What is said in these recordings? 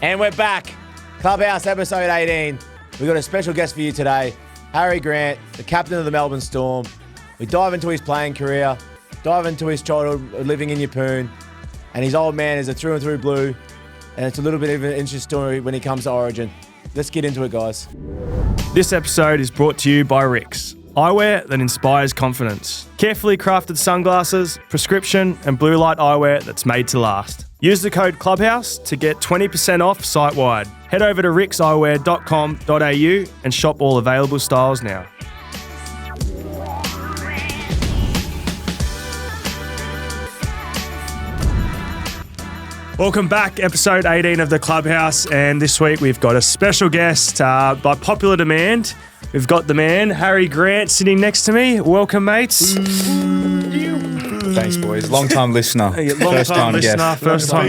And we're back. Clubhouse episode 18. We've got a special guest for you today. Harry Grant, the captain of the Melbourne Storm. We dive into his playing career, dive into his childhood living in Yeppoon, and his old man is a through and through blue. And it's a little bit of an interesting story when he comes to Origin. Let's get into it, guys. This episode is brought to you by RIXX Eyewear that inspires confidence. Carefully crafted sunglasses, prescription and blue light eyewear that's made to last. Use the code Clubhouse to get 20% off site-wide. Head over to rixeyewear.com.au and shop all available styles now. Welcome back, episode 18 of the Clubhouse, and this week we've got a special guest. By popular demand, we've got the man, Harry Grant, sitting next to me. Welcome, mates. Thanks, boys. Long-time listener. First-time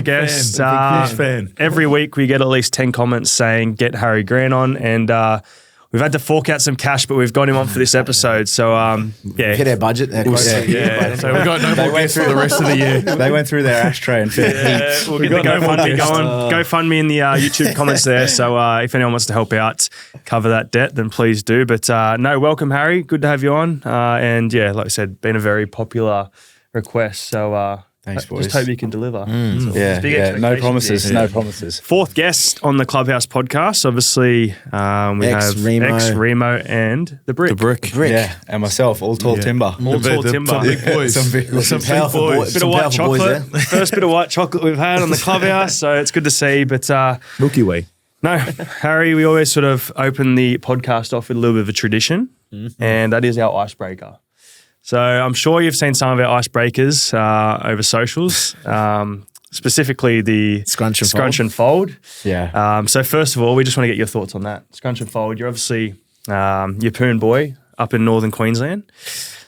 guest. Big fan. Every week we get at least 10 comments saying, get Harry Grant on, and we've had to fork out some cash, but we've got him on for this episode. So, yeah. Hit our budget. So we've got no more guests for the rest of the year. They went through their ashtray and fed heaps. We'll get the GoFundMe going. GoFundMe in the YouTube comments there. So if anyone wants to help out, cover that debt, then please do. But no, welcome, Harry. Good to have you on. And yeah, like I said, been a very popular request. So thanks, boys. Just hope you can deliver. No promises. Fourth guest on the Clubhouse podcast. Obviously, we have X, Remo, and the Brick. Yeah, and myself, all tall timber. All tall timber. Some big boys. Some powerful boys. Bit of white chocolate. First bit of white chocolate we've had on the Clubhouse, so it's good to see. But Milky Way. no, Harry, we always sort of open the podcast off with a little bit of a tradition, and that is our icebreaker. So I'm sure you've seen some of our icebreakers over socials, specifically the Scrunch and Fold. Yeah. So first of all, we just want to get your thoughts on that. Scrunch and Fold, you're obviously Yeppoon boy up in northern Queensland.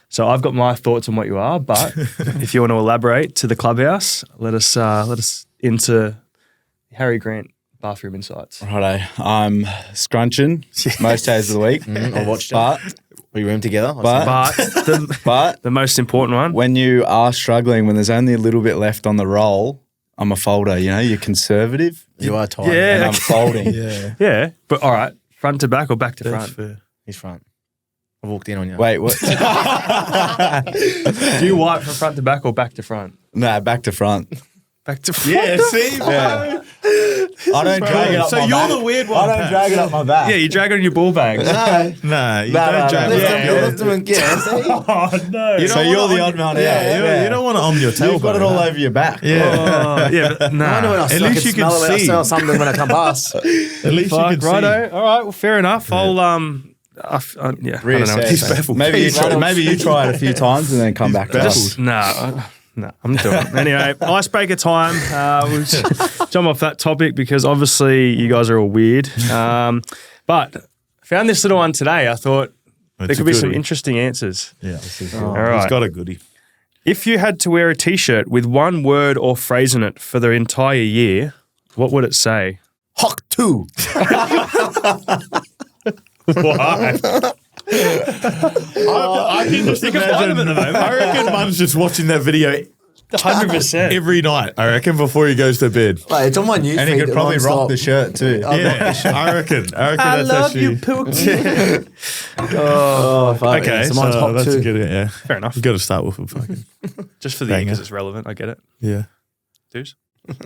So I've got my thoughts on what you are, but if you want to elaborate to the Clubhouse, let us into Harry Grant bathroom insights. Righto. I'm scrunching most days of the week. I watched it. We room together. But the most important one. When you are struggling, when there's only a little bit left on the roll, I'm a folder. You know, you're conservative. You are tight. Yeah. And I'm folding. Yeah. But all right, front to back or back to front? Fair. He's front. I walked in on you. Wait, what? Do you wipe from front to back or back to front? Nah, back to front. Back to front. Yeah, see? Yeah. I don't drag it up So my you're back. the weird one. I don't drag it up my back. Yeah, you drag it on your ball bags. Nah, you don't drag it. Lift them and get see? Oh, no. So you're the odd man out. Yeah, you don't want it on your tailbone. You've got it all over your back. Yeah. Yeah, but I know when nah. I At least you can smell see. something when I come past. At least you Fuck, can see. righto. All right, well, fair enough. I'll, yeah, I don't know what to Reassess. say. Maybe you try it a few times and then come back to us. No, I'm doing it. Anyway, icebreaker time. We'll just jump off that topic because obviously you guys are all weird. But I found this little one today. I thought there could be some interesting answers. Yeah. All right. He's got a goodie. If you had to wear a T-shirt with one word or phrase in it for the entire year, what would it say? Hawk 2. Why? I can just imagine. I reckon Mum's just watching that video 100%. every night, I reckon, before he goes to bed. Wait, it's on my news And he feed could probably non-stop. rock the shirt too. Yeah, I reckon that's actually... Pookie. Oh, fuck. Okay, So mine's Hawk that's 2. a good, yeah. Fair enough. You've got to start with a fucking... Just for the Banger. because it's relevant. I get it. Yeah. Dudes?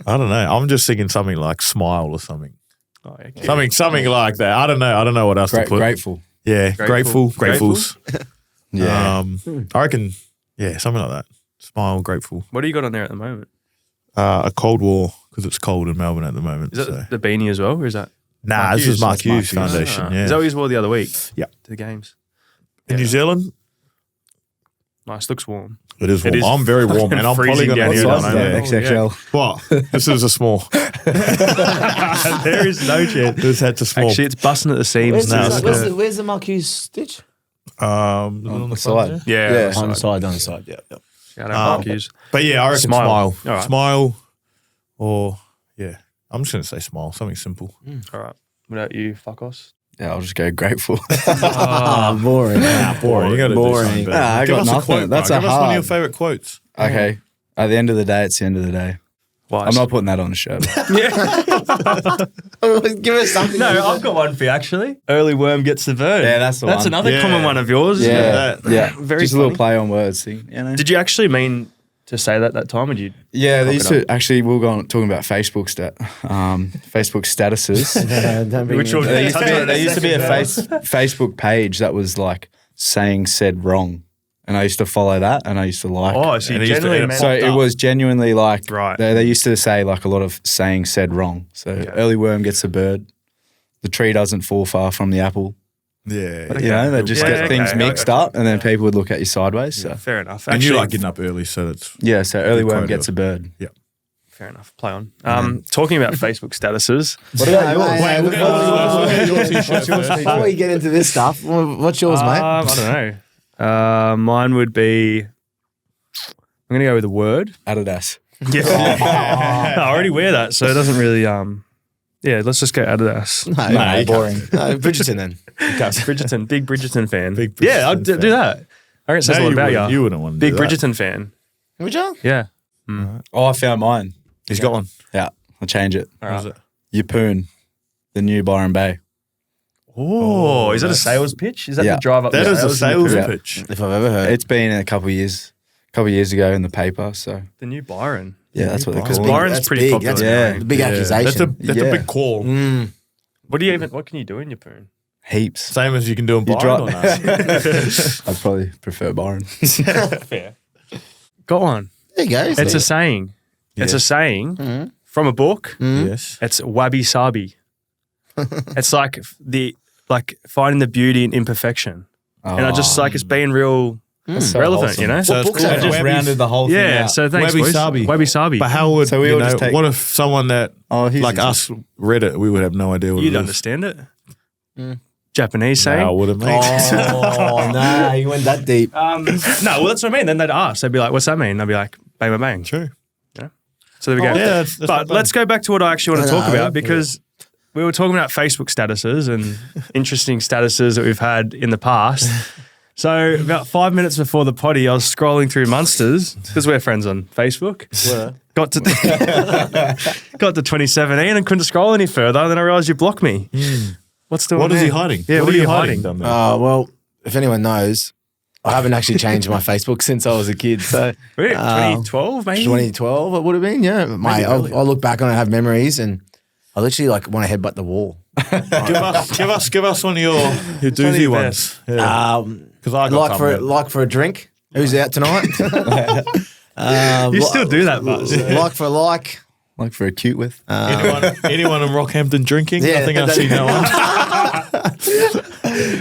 I don't know. I'm just thinking something like smile or something. Oh, okay. Something like that. I don't know what else to put. Grateful. Yeah, gratefuls. Yeah. I reckon, yeah, something like that. Smile, grateful. What do you got on there at the moment? A Cold War, because it's cold in Melbourne at the moment. Is that the beanie as well, or is that? Nah, this is Mark Hughes Mark Hughes. Foundation. Yeah. Is that what you wore the other week? Yeah. To the games. In New Zealand, Nice, looks warm. it is warm. It is I'm very warm, and I'm probably freezing going down to here What at size the is moment. that? XXL. What? This is a small. There is no chance. This head's a small. Actually, it's busting at the seams Where's, now. where's the Marquis stitch? Is it on the side. front there? Yeah. Yeah. On the side, yeah. Shout out Mark Hughes. But yeah, I reckon Smile. smile. All right. Smile, or yeah, I'm just going to say smile. Something simple. All right. What about you, fuckos? Yeah, I'll just go grateful. Boring. Boring. You got to do Boring. something better. Nah, I Give got us a nothing. quote. That's bro. a Give us one of your hard. favorite quotes. Okay. At the end of the day, it's the end of the day. Wise. I'm not putting that on a shirt. Give us something. No, I've got one for you actually. Early worm gets the bird. Yeah, that's the That's one. another Yeah. common one of yours. Isn't it? Yeah. Very Just a little funny. play on words thing. You know? Did you actually mean to say that time, or did you? Yeah, they Cock used it to actually. We were talking about Facebook Facebook statuses. Which one? There used to be a Facebook page that was like saying said wrong, and I used to follow that, and I used to like. Oh, so you And he used to generally edit meant So it was genuinely like Right. They used to say like a lot of saying said wrong. So early worm gets a bird. The tree doesn't fall far from the apple. Yeah. You know, they just Yeah, get things okay. mixed up, and then people would look at you sideways. So fair enough. And you Actually, like getting up early, so that's yeah, so early Good worm quote gets a of- bird. fair enough. Play on. Talking about Facebook statuses. What about What's yours? Before we get into this stuff, what's yours, mate? I don't know. Mine would be. I'm gonna go with a word. Adidas. Yeah. No, I already wear that, so it doesn't really. Yeah, let's just go Adidas. No, boring. no, Bridgerton then. Bridgerton, big Bridgerton fan. Big yeah, I'd Bridgerton do fan. that. I reckon it says a lot about you. You wouldn't want to Big do that. Bridgerton fan. Would you? Yeah. Oh, I found mine. He's got one. Yeah, I'll change it. All What is right. it? Yapoon, the new Byron Bay. Oh, is that a that's- sales pitch? Is that Yeah. the drive up? That the is a sales Yeah. pitch. If I've ever heard. It's been a couple of years ago in the paper. So The new Byron. yeah, that's what they Because call it. Byron's That's pretty big, popular. that's Yeah. the big Yeah. accusation. That's Yeah. a big call. What can you do in your poon? Heaps. Same as you can do in You Byron dri- or not? I'd probably prefer Byron. Fair. Got one. There you go. It's a saying. It's Yeah. a saying from a book. Yes. It's wabi sabi. It's like finding the beauty in imperfection. And I just like it's being real so relevant, wholesome. you know? So it's books called are I just Wabi- rounded the whole thing Yeah, out. so thanks, Wabi boys. sabi. Wabi sabi. But how would So we you all know, just take- what if someone that here's like easy. us read it, we would have no idea what You'd it is. understand it. Japanese saying. No, I wouldn't, mate. Oh, no, you went that deep. No, well, that's what I mean. Then they'd ask. They'd be like, what's that mean? I'd be like, bang, bang, bang. True. So there we go. yeah, that's not But bad. let's go back to what I actually want to talk No, about because we were talking about Facebook statuses and interesting statuses that we've had in the past. So about 5 minutes before the potty, I was scrolling through Munsters because we're friends on Facebook. Got to 2017 and couldn't scroll any further. And then I realised you blocked me. What's doing What is he there? hiding? Yeah, what are you hiding? dumb man? Well, if anyone knows, I haven't actually changed my Facebook since I was a kid. So Really? 2012 maybe? 2012, it would have been, yeah. Mate, I'll look back on it and have memories, and I literally like want to headbutt the wall. give us one of your doozy your ones. Yeah. Because I got Like something. for a drink. Who's out tonight? You still do that, Buzz. Like for a like. Like for a cute with. anyone in Rockhampton drinking? Yeah, I think I've seen that one.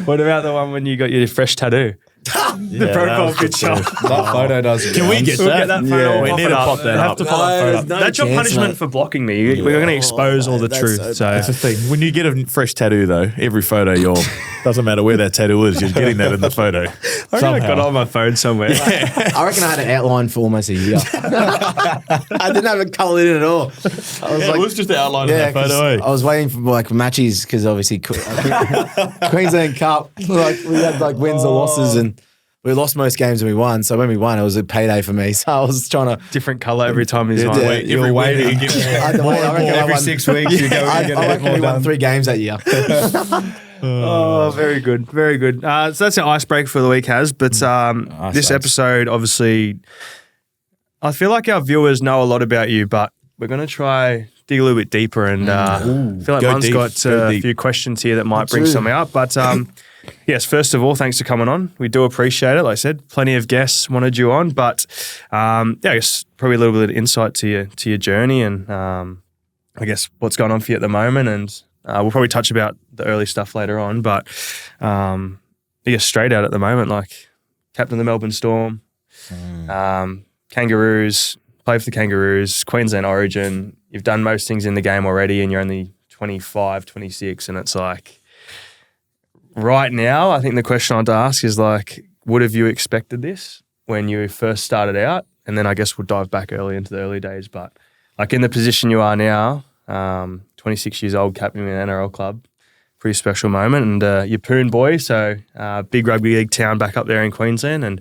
What about the one when you got your fresh tattoo? The profile picture. That photo does. Can we get We'll that? get that photo. Yeah. We Pop need it to up. pop that Have up. to pop that No, photo there's up. no That's your chance, punishment mate. for blocking me. We're going to expose all the that's truth. so- So That's the thing. When you get a fresh tattoo, though, every photo, doesn't matter where that tattoo is, you're getting that in the photo. I reckon I got it on my phone somewhere. I reckon I had it outlined for almost a year. I didn't have it coloured in at all. I was Yeah, it was just the outline of that 'cause photo. Eh? I was waiting for like matches because obviously Queensland Cup, like we had like wins or losses, and we lost most games and we won. So when we won, it was a payday for me. So I was trying to. Different colour every time he's on. Yeah, Wait, Every waiting. week you get I had to wait. I reckon I Every won- 6 weeks you go I and get a reckon more we won done. 3 games that year. Oh, very good. Very good. So that's our icebreaker for the week, Has. But this sucks. episode, obviously, I feel like our viewers know a lot about you, but we're going to try dig a little bit deeper. And I feel like Go Mun's deep, got go a deep. few questions here that might bring do. some out. But yes, first of all, thanks for coming on. We do appreciate it. Like I said, plenty of guests wanted you on, but yeah, I guess probably a little bit of insight to your journey and I guess what's going on for you at the moment. And we'll probably touch about the early stuff later on, but you're straight out at the moment, like captain of the Melbourne Storm, Kangaroos, play for the Kangaroos, Queensland Origin. You've done most things in the game already and you're only 25, 26, and it's like right now, I think the question I'd ask is like, would have you expected this when you first started out? And then I guess we'll dive back early into the early days, but like in the position you are now, 26 years old, captain of an NRL club, pretty special moment. And you're Poon boy, so big rugby league town back up there in Queensland. And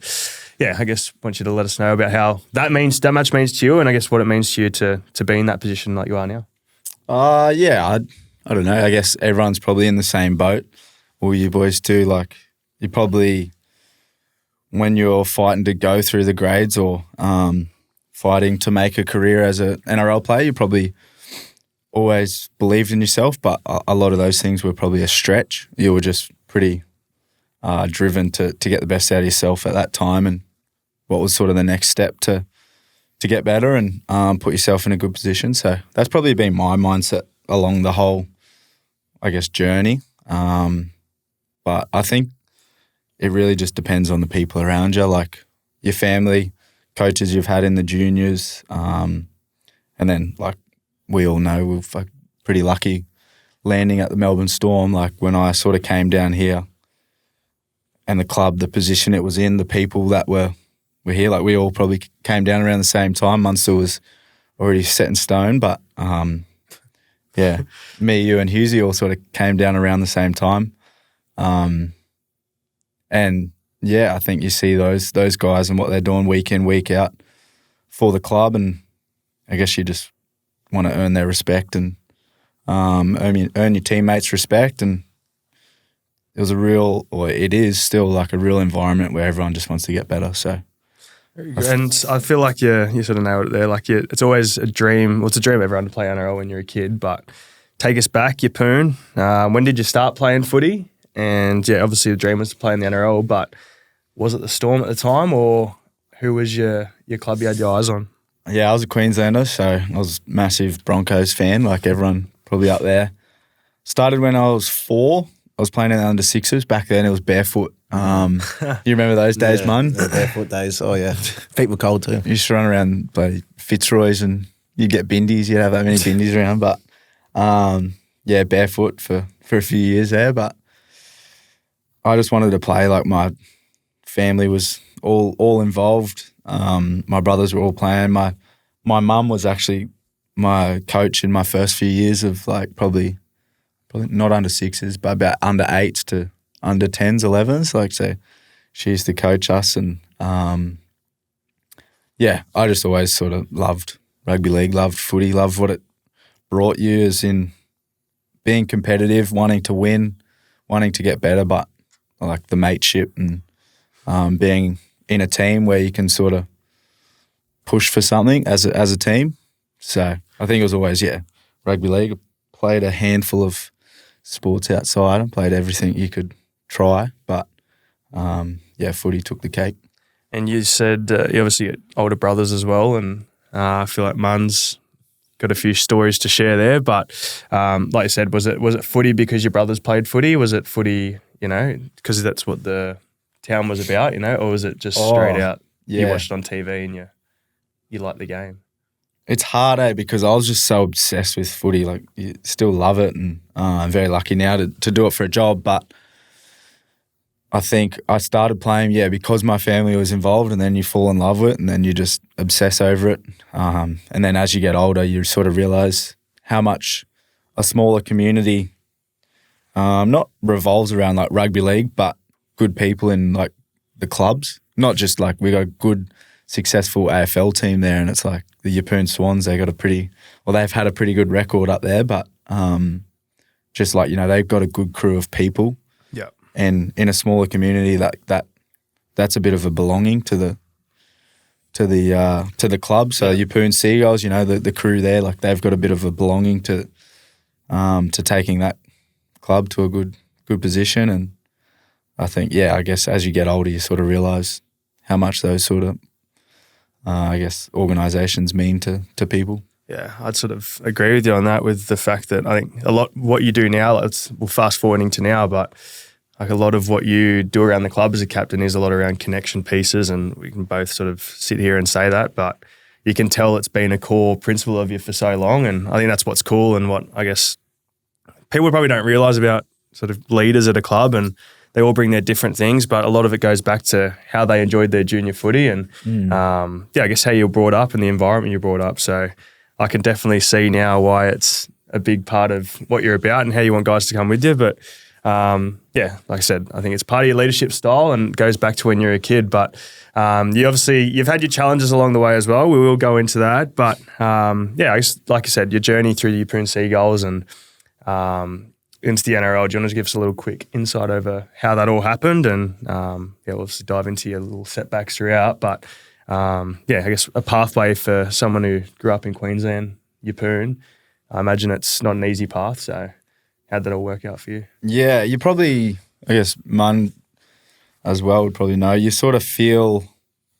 yeah, I guess want you to let us know about how that much means to you, and I guess what it means to you to be in that position like you are now. Yeah, I don't know. I guess everyone's probably in the same boat. All you boys do, like you probably, when you're fighting to go through the grades or fighting to make a career as an NRL player, you probably always believed in yourself, but a lot of those things were probably a stretch. You were just pretty driven to get the best out of yourself at that time, and what was sort of the next step to get better and put yourself in a good position. So that's probably been my mindset along the whole, I guess, journey. But I think it really just depends on the people around you, like your family, coaches you've had in the juniors, and then like we all know we're pretty lucky landing at the Melbourne Storm. Like when I sort of came down here and the club, the position it was in, the people that were here, like we all probably came down around the same time. Munster was already set in stone, but yeah, me, you and Hughesy all sort of came down around the same time. And yeah, I think you see those guys and what they're doing week in, week out for the club, and I guess you just want to earn their respect and earn your teammates' respect. And it was it is still like a real environment where everyone just wants to get better. So, and I feel like you sort of nailed it there. Like it's always a dream. Well, it's a dream of everyone to play NRL when you're a kid. But take us back, Yeppoon. When did you start playing footy? And yeah, obviously the dream was to play in the NRL. But was it the Storm at the time, or who was your club you had your eyes on? Yeah, I was a Queenslander, so I was a massive Broncos fan, like everyone probably up there. Started when I was 4. I was playing in the under sixes. Back then it was barefoot. You remember those days, Mun? The barefoot days. Oh, yeah. Feet were cold too. You used to run around by Fitzroy's and you'd get bindies. You'd have that many bindies around. But yeah, barefoot for a few years there. But I just wanted to play. Like my family was all involved. My brothers were all playing. My mum was actually my coach in my first few years of like probably not under sixes, but about under 8s to under 10s, 11s. Like, so she used to coach us, and yeah, I just always sort of loved rugby league, loved footy, loved what it brought you, as in being competitive, wanting to win, wanting to get better, but like the mateship and being in a team where you can sort of push for something as a team. So I think it was always, rugby league. I played a handful of sports outside and played everything you could try, but footy took the cake. And you said you obviously got older brothers as well, and I feel like Mun's got a few stories to share there. But like you said, was it footy because your brothers played footy? Was it footy, because that's what the town was about, or was it just straight out you watched it on TV and you liked the game? It's hard, because I was just so obsessed with footy. Like, you still love it, and I'm very lucky now to do it for a job. But I think I started playing, because my family was involved, and then you fall in love with it, and then you just obsess over it. And then as you get older, you sort of realise how much a smaller community not revolves around like rugby league, but good people in like the clubs. Not just like we got a good, successful AFL team there, and it's like the Yeppoon Swans, they've had a pretty good record up there, but just like, they've got a good crew of people. Yeah. And in a smaller community, that's a bit of a belonging to the club. So Yeppoon Seagulls, the crew there, like they've got a bit of a belonging to taking that club to a good position. And I think, I guess as you get older, you sort of realise how much those sort of organisations mean to people. Yeah, I'd sort of agree with you on that, with the fact that I think a lot what you do now, we're fast forwarding to now, but like a lot of what you do around the club as a captain is a lot around connection pieces, and we can both sort of sit here and say that, but you can tell it's been a core principle of you for so long, and I think that's what's cool and what I guess people probably don't realise about sort of leaders at a club, and they all bring their different things, but a lot of it goes back to how they enjoyed their junior footy and, I guess how you were brought up and the environment you were brought up. So I can definitely see now why it's a big part of what you're about and how you want guys to come with you. But yeah, like I said, I think it's part of your leadership style and goes back to when you're a kid. But you've had your challenges along the way as well. We will go into that. But yeah, I guess, like I said, your journey through the Yeppoon Seagulls and into the NRL. Do you want to give us a little quick insight over how that all happened? And yeah, we'll obviously dive into your little setbacks throughout. But yeah, I guess a pathway for someone who grew up in Queensland, Yeppoon. I imagine it's not an easy path. So how'd that all work out for you? Yeah, you probably, I guess, Mun as well would probably know. You sort of feel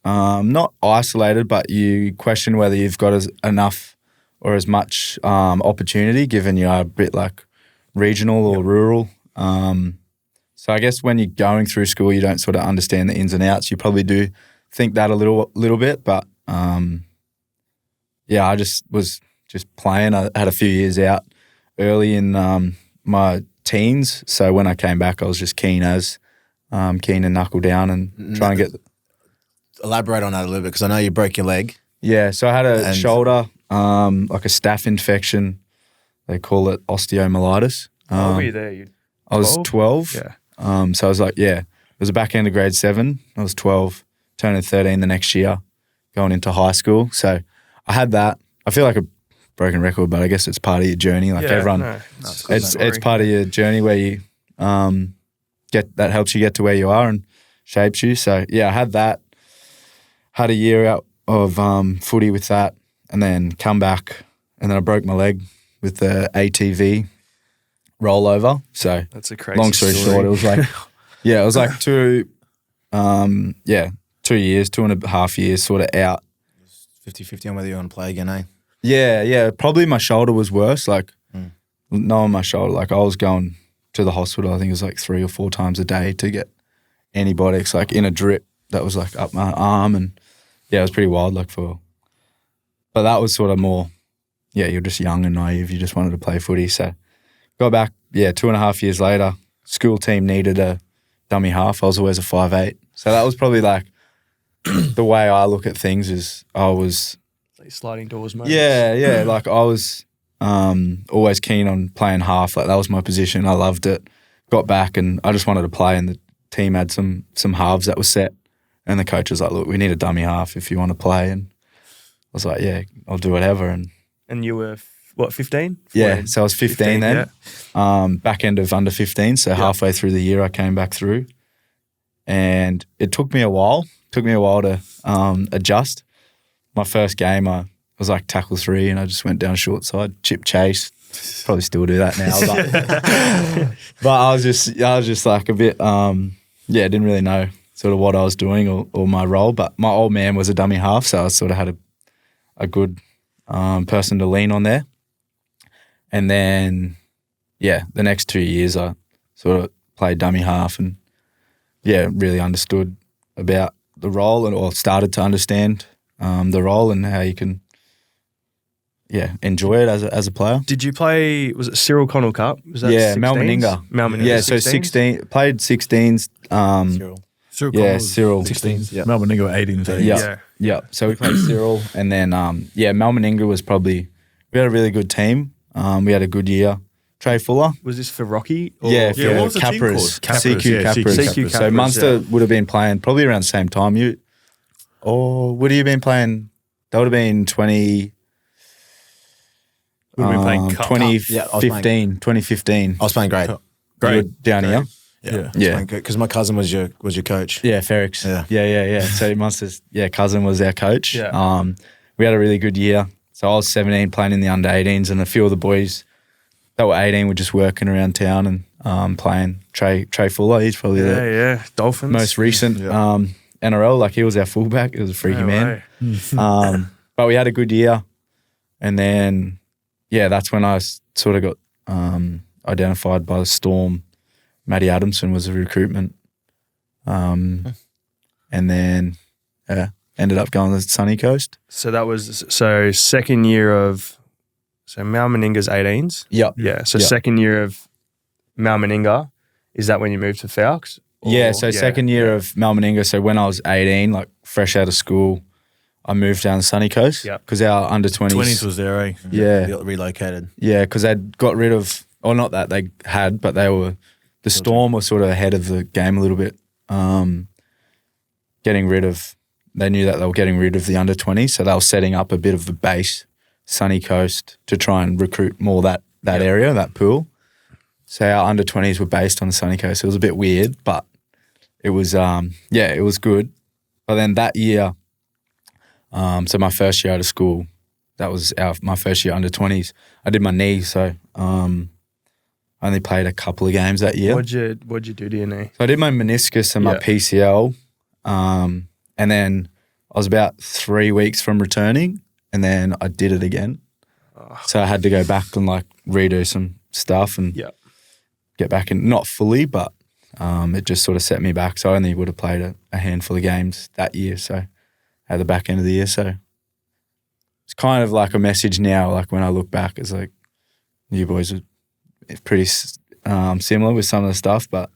not isolated, but you question whether you've got enough or as much opportunity, given you are a bit like regional or rural. So I guess when you're going through school, you don't sort of understand the ins and outs. You probably do think that a little bit, but yeah, I just was just playing. I had a few years out early in my teens, so when I came back, I was just keen to knuckle down and try and get. Elaborate on that a little bit, because I know you broke your leg. Yeah, so I had a shoulder, like a staph infection. They call it osteomyelitis. How old were you there? I was 12. Yeah. So I was like, yeah, it was the back end of grade 7. I was 12, turning 13 the next year, going into high school. So I had that. I feel like a broken record, but I guess it's part of your journey. Like everyone, it's part of your journey where you that helps you get to where you are and shapes you. So yeah, I had that. Had a year out of footy with that, and then come back, and then I broke my leg with the ATV rollover. So that's a crazy long story short, it was like, yeah, it was like 2 years, 2.5 years sort of out. 50-50 on whether you want to play again, eh? Yeah. Probably my shoulder was worse. Like, knowing my shoulder, like I was going to the hospital, I think it was like 3 or 4 times a day to get antibiotics, like in a drip that was like up my arm. And yeah, it was pretty wild, but that was sort of more, yeah, you're just young and naive. You just wanted to play footy. So got back, 2.5 years later, school team needed a dummy half. I was always a 5'8". So that was probably like the way I look at things is I was like sliding doors moments. Yeah. Like I was always keen on playing half. Like that was my position. I loved it. Got back and I just wanted to play, and the team had some halves that were set. And the coach was like, look, we need a dummy half if you want to play. And I was like, yeah, I'll do whatever. And you were, 15? Yeah, so I was 15 then. Yeah. Back end of under 15, so halfway through the year I came back through. And it took me a while. To adjust. My first game, I was like tackle 3 and I just went down short side, chip chase. Probably still do that now. But I was just like a bit, didn't really know sort of what I was doing or my role. But my old man was a dummy half, so I sort of had a good person to lean on there. And then, the next 2 years I sort of played dummy half and, really understood about the role or started to understand the role and how you can, enjoy it as a player. Did you play, was it Cyril Connell Cup? Was that 16s? Melbourne. Yeah, 16s? So 16, played 16s. Cyril. 16s. Yeah. Melbourne Inga were 18s. Yeah. So we played Cyril, and then Melbourne Inga was probably, we had a really good team. We had a good year. Trey Fuller. Was this for Rocky? Or? Yeah, for what was the team called? CQ Capras. So Munster would have been playing probably around the same time. Would you have been playing? That would have been 2015. I was playing grade. You were down here. Yeah. Because my cousin was your coach. Yeah, Ferrix. Yeah. So Munster's cousin was our coach. Yeah. We had a really good year. So I was 17 playing in the under 18s, and a few of the boys that were 18 were just working around town and playing. Trey Fuller, he's probably the Dolphins most recent NRL. Like he was our fullback. It was a freaky man. But we had a good year, and then that's when I sort of got identified by the Storm. Matty Adamson was a recruitment, and then ended up going to the Sunny Coast. So that was second year of Mal Meninga's 18s. Yep. Yeah. So second year of Mal Meninga, is that when you moved to Falcons? Second year of Mal Meninga. So when I was 18, like fresh out of school, I moved down to Sunny Coast because our under 20s was there, eh? Yeah. Relocated. Yeah, because they'd got rid of, or not that they had, but they were the Storm were sort of ahead of the game a little bit. They knew that they were getting rid of the under-20s, so they were setting up a bit of a base, Sunny Coast, to try and recruit more that area, that pool. So our under-20s were based on the Sunny Coast. It was a bit weird, but it was, it was good. But then that year, so my first year out of school, that was my first year under-20s. I did my knee, so I only played a couple of games that year. What'd you do to your knee? So I did my meniscus and my PCL, and then I was about 3 weeks from returning, and then I did it again. So I had to go back and like redo some stuff and get back in, not fully, but it just sort of set me back. So I only would have played a handful of games that year, so at the back end of the year. So it's kind of like a message now, like when I look back, it's like you boys are pretty similar with some of the stuff, but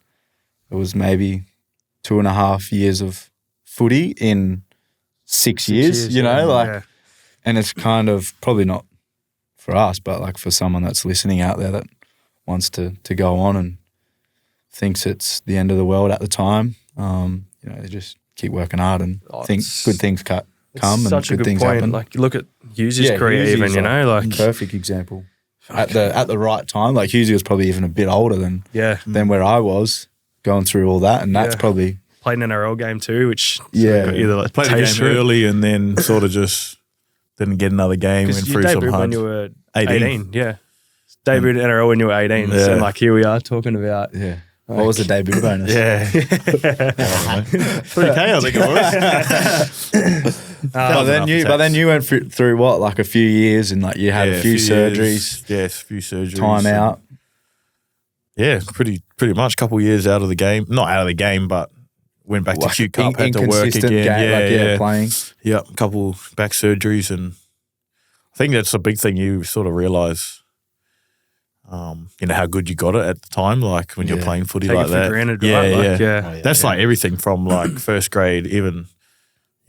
it was maybe 2.5 years of footy in 6 years, you know, and it's kind of probably not for us, but like for someone that's listening out there that wants to go on and thinks it's the end of the world at the time, they just keep working hard and think good things come and such good a good things point. happen. Like, look at Hughes' career, Hughes even, is you know, like perfect example. At the right time, like Hughes was probably even a bit older than where I was going through all that, and that's probably played an NRL game too, which played the taste game early and then sort of just didn't get another game. Went through some debuted hard. when you were 18. Yeah, debuted NRL when you were 18. Yeah. So like here we are talking about what was the debut bonus? Yeah. 3K, I think it was. But then you went through what, like a few years, and like you had a few surgeries. A few surgeries. Time out. Yeah, pretty much. Couple years out of the game. Not out of the game, but went back to Q Cup, had to work again. Playing. Yeah, a couple back surgeries, and I think that's a big thing. You sort of realise, how good you got it at the time, like when you're playing footy take like it that. for granted, Yeah, right? That's like everything from like first grade, even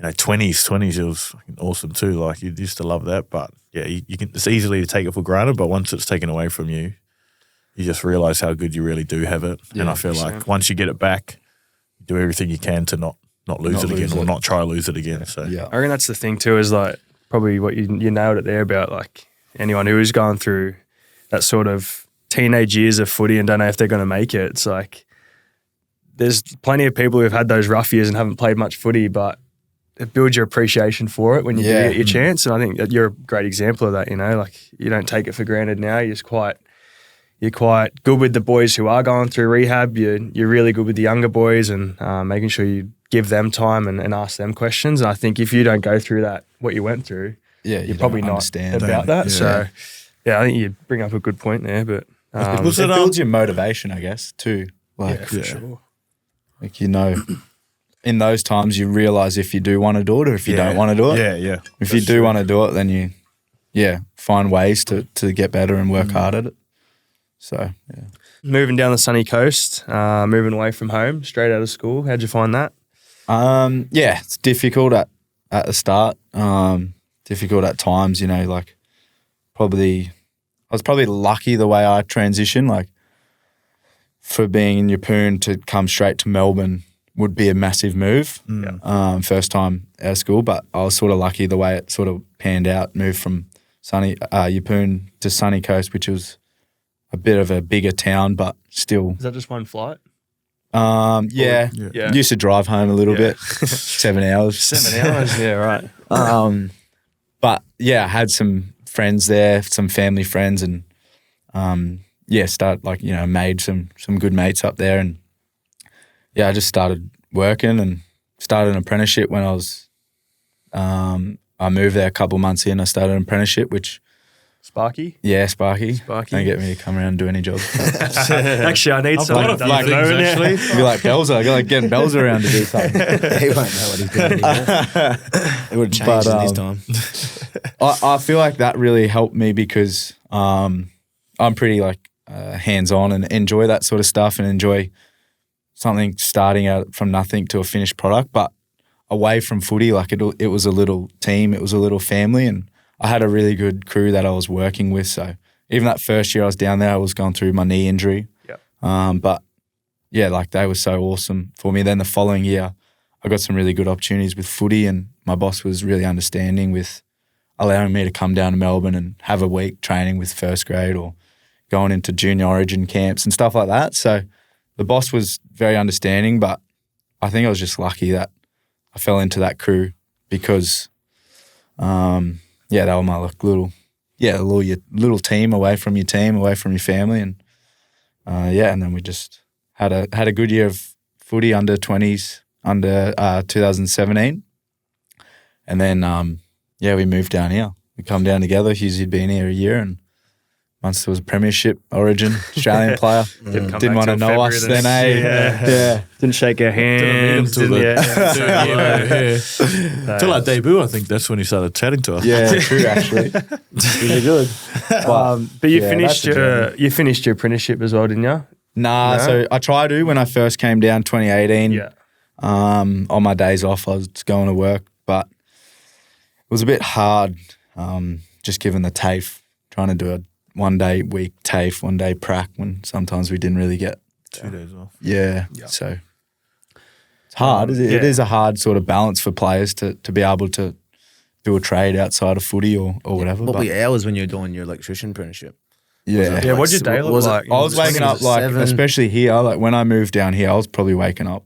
20s. It was fucking awesome too. Like you used to love that, but you can. It's easily to take it for granted, but once it's taken away from you, you just realise how good you really do have it. And I feel like once you get it back, you do everything you can to not lose it again or not try to lose it again. So I reckon that's the thing too, is like probably what you nailed it there about like anyone who is going through that sort of teenage years of footy and don't know if they're going to make it. It's like there's plenty of people who've had those rough years and haven't played much footy, but it builds your appreciation for it when you do get your chance. And I think that you're a great example of that, like you don't take it for granted now. You're quite good with the boys who are going through rehab. You're really good with the younger boys and making sure you give them time and ask them questions. And I think if you don't go through that, what you went through, you're probably not about that. So I think you bring up a good point there. But it builds your motivation, I guess, too. Like for sure. Like in those times you realise if you do want to do it or if you don't want to do it. Yeah. If you do want to do it, then you find ways to get better and work hard at it. So Moving down the sunny coast, moving away from home, straight out of school. How'd you find that? It's difficult at the start. Difficult at times, like I was probably lucky the way I transitioned. Like for being in Yeppoon to come straight to Melbourne would be a massive move. First time out of school, but I was sort of lucky the way it sort of panned out. Moved from Yeppoon to Sunny Coast, which was a bit of a bigger town, but still. Is that just one flight? Used to drive home a little bit, 7 hours. 7 hours, yeah, right. But I had some friends there, some family friends, and made some good mates up there, and I just started working and started an apprenticeship when I was. I moved there a couple months in. I started an apprenticeship, which. Sparky? Yeah, Sparky. Don't get me to come around and do any jobs. Actually, I need someone to actually. You'd be like Belzer. You're like getting Belzer around to do something. He won't know what he's doing anymore. It would have changed in his time. I feel like that really helped me because I'm pretty hands-on and enjoy that sort of stuff and enjoy something starting out from nothing to a finished product. But away from footy, it was a little team, it was a little family, and I had a really good crew that I was working with. So even that first year I was down there, I was going through my knee injury. But yeah, like they were so awesome for me. Then the following year, I got some really good opportunities with footy, and my boss was really understanding with allowing me to come down to Melbourne and have a week training with first grade or going into junior origin camps and stuff like that. So the boss was very understanding, but I think I was just lucky that I fell into that crew because, they were my little team away from your team, away from your family, and and then we just had a good year of footy under 20s, under 2017, and then we moved down here. We come down together. Hughesy had been here a year, and once there was a premiership origin Australian player, didn't want to know us then, eh? Yeah. Didn't shake our hands. Until our debut, I think that's when he started chatting to us. Yeah, true, actually. Really good. But you finished your apprenticeship as well, didn't you? Nah, so I tried to when I first came down 2018. Yeah. On my days off, I was going to work, but it was a bit hard just given the TAFE, trying to do a 1 day week TAFE, 1 day prac when sometimes we didn't really get 2 days off. Yeah. So it's hard. It is a hard sort of balance for players to be able to do a trade outside of footy or whatever. What were your hours when you were doing your electrician apprenticeship? Yeah. Yeah, what'd your day look like? I was waking up like, 7? especially here, like when I moved down here, I was probably waking up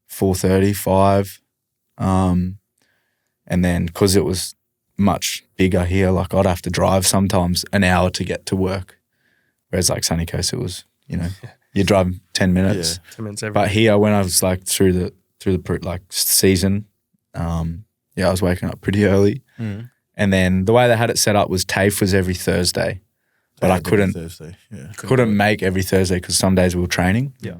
4:30, 5. And then because it was much bigger here, like I'd have to drive sometimes an hour to get to work. Whereas like Sunny Coast, it was, you drive 10 minutes. Yeah, 10 minutes every But here, when I was like through the like season, I was waking up pretty early. Mm. And then the way they had it set up was TAFE was every Thursday. But I couldn't Thursday. Yeah. couldn't make every Thursday because some days we were training. Yeah.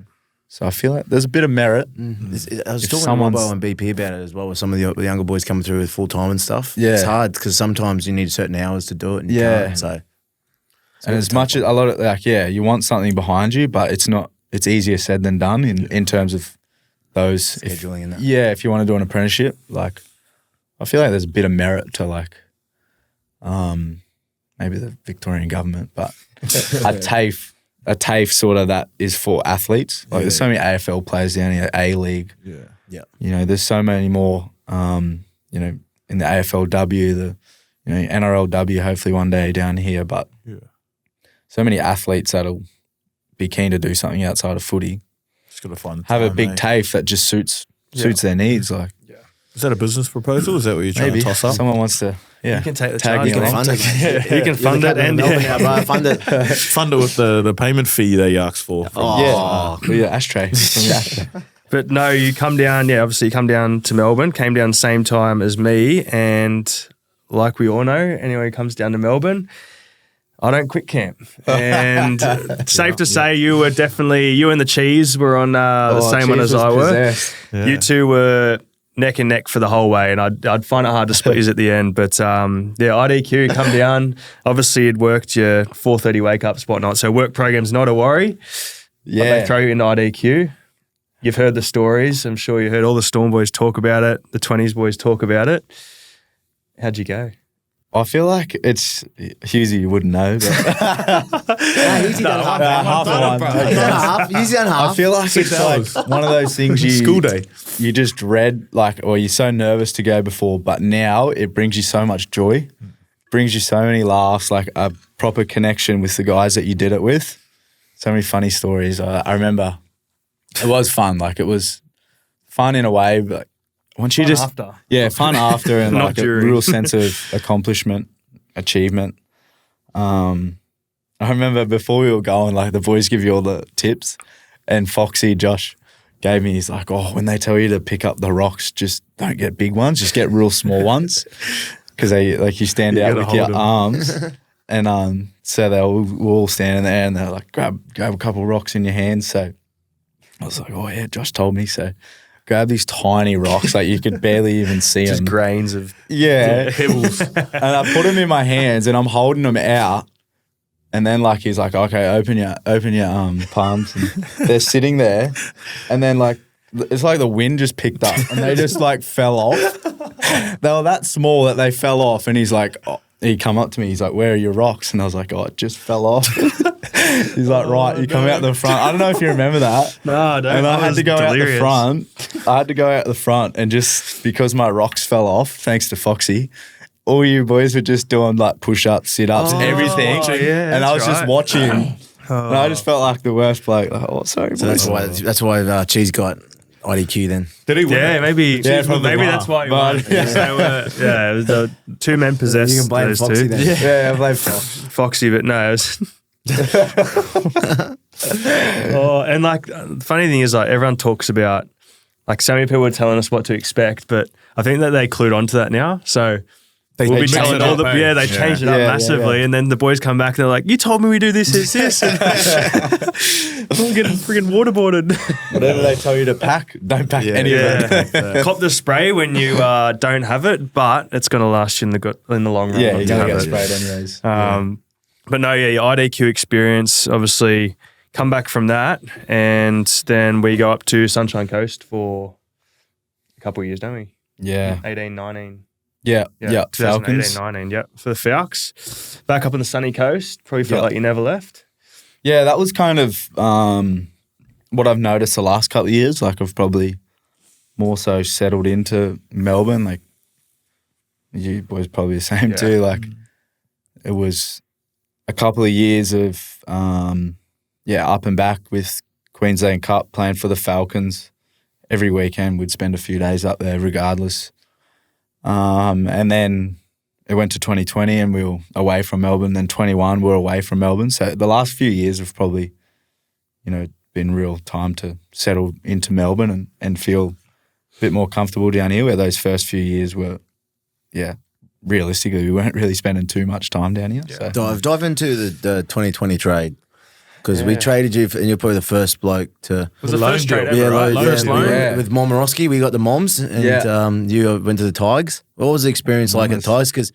So I feel like there's a bit of merit. I was If talking to Robbo and BP about it as well with some of the younger boys coming through with full time and stuff. Yeah. It's hard because sometimes you need certain hours to do it and you Yeah. can't. So And as much as a lot of you want something behind you, but it's easier said than done in terms of those scheduling and that. Yeah, if you want to do an apprenticeship, like I feel like there's a bit of merit to like maybe the Victorian government, but a TAFE sort of that is for athletes. Like there's so many AFL players down here, A-League. Yeah. There's so many more in the AFLW, the NRLW hopefully one day down here, but so many athletes that'll be keen to do something outside of footy. Just got to find Have a time, big eh? TAFE that just suits their needs. Like Is that a business proposal? Is that what you're trying maybe to toss up? someone wants to. Yeah, You can take the tag charge. me You can along. Fund it. You can fund it and Fund it. Fund it with the payment fee they asked for. Ashtray. From the ashtray. But no, you come down, obviously you come down to Melbourne, came down same time as me, and like we all know, anyone who comes down to Melbourne, I don't quit camp. And safe to say you and the Cheese were on the same one as I were. Yeah. You two were neck and neck for the whole way, and I'd find it hard to split you at the end. But IDQ, come down. Obviously, you'd worked your 4:30 wake ups, whatnot. So work program's not a worry. But they throw you into IDQ. You've heard the stories. I'm sure you heard all the Storm boys talk about it. The 20s boys talk about it. How'd you go? I feel like it's Hughesy, you wouldn't know. But Easy done half. Easy done half. I feel like it's like one of those things School day. you just read, like, or you're so nervous to go before, but now it brings you so much joy, brings you so many laughs, like a proper connection with the guys that you did it with. So many funny stories. I remember it was fun. Like it was fun in a way, but once you just after. fun after and Not like a during. real sense of accomplishment, achievement. I remember before we were going, like the boys give you all the tips, and Foxy Josh gave me, he's like, oh, when they tell you to pick up the rocks, just don't get big ones, just get real small ones, because they like you stand out gotta with your hold 'em. arms. And so they were all standing there, and they're like, grab a couple of rocks in your hands. So I was like, oh yeah, Josh told me. So grab these tiny rocks, like you could barely even see Just them. grains of Pebbles. And I put them in my hands, and I'm holding them out. And then like he's like, okay, open your palms. And they're sitting there, and then like it's like the wind just picked up, and they just like fell off. They were that small that they fell off, and he's like, oh, he come up to me. He's like, "Where are your rocks?" And I was like, "Oh, it just fell off." He's like, "Right, you come out the front." I don't know if you remember that. No, I don't. And I had to go out the delirious. front. I had to go out the front, and just because my rocks fell off, thanks to Foxy, all you boys were just doing like push-ups, sit-ups, everything. yeah, and I was that's just right. watching. And I just felt like the worst bloke. Like, oh, sorry, So boys. that's why Cheese got IDQ then. Did he win? Yeah, it? maybe. probably maybe not. that's why he But- won. Yeah, it was the two men possessed. You can blame those Foxy two. then. Yeah, I blame Fox. Foxy, but no. It was and like the funny thing is, like everyone talks about, like so many people were telling us what to expect, but I think that they clued onto that now. So we'll be mix telling it all up, the eh? they changed it up Yeah, massively, and then the boys come back and they're like, "You told me we do this, this." I'm getting freaking waterboarded. Whatever they tell you to pack, don't pack any of it. Yeah. Cop the spray when you don't have it, but it's going to last you in the long run. Yeah, once you're you going to have get it. sprayed anyways. But no, your IDQ experience, obviously, come back from that, and then we go up to Sunshine Coast for a couple of years, don't we? Yeah. 18, 19. Yeah. 2018, Falcons. 19, yep. For the Falcons. Back up on the sunny coast. Probably felt Yeah. like you never left. Yeah, that was kind of what I've noticed the last couple of years. Like I've probably more so settled into Melbourne. Like you boys probably the same too. Like it was a couple of years of up and back with Queensland Cup, playing for the Falcons. Every weekend we'd spend a few days up there regardless. And then it went to 2020 and we were away from Melbourne. Then 21 we were away from Melbourne. So the last few years have probably, been real time to settle into Melbourne and feel a bit more comfortable down here, where those first few years were, realistically, we weren't really spending too much time down here. So. Dive into the 2020 trade, because we traded you and you're probably the first bloke to. It was the Loan first trade deal. ever, right? First loan. Yeah. With Momorowski, we got the Moms, and you went to the Tigers. What was the experience like at Tigers? Because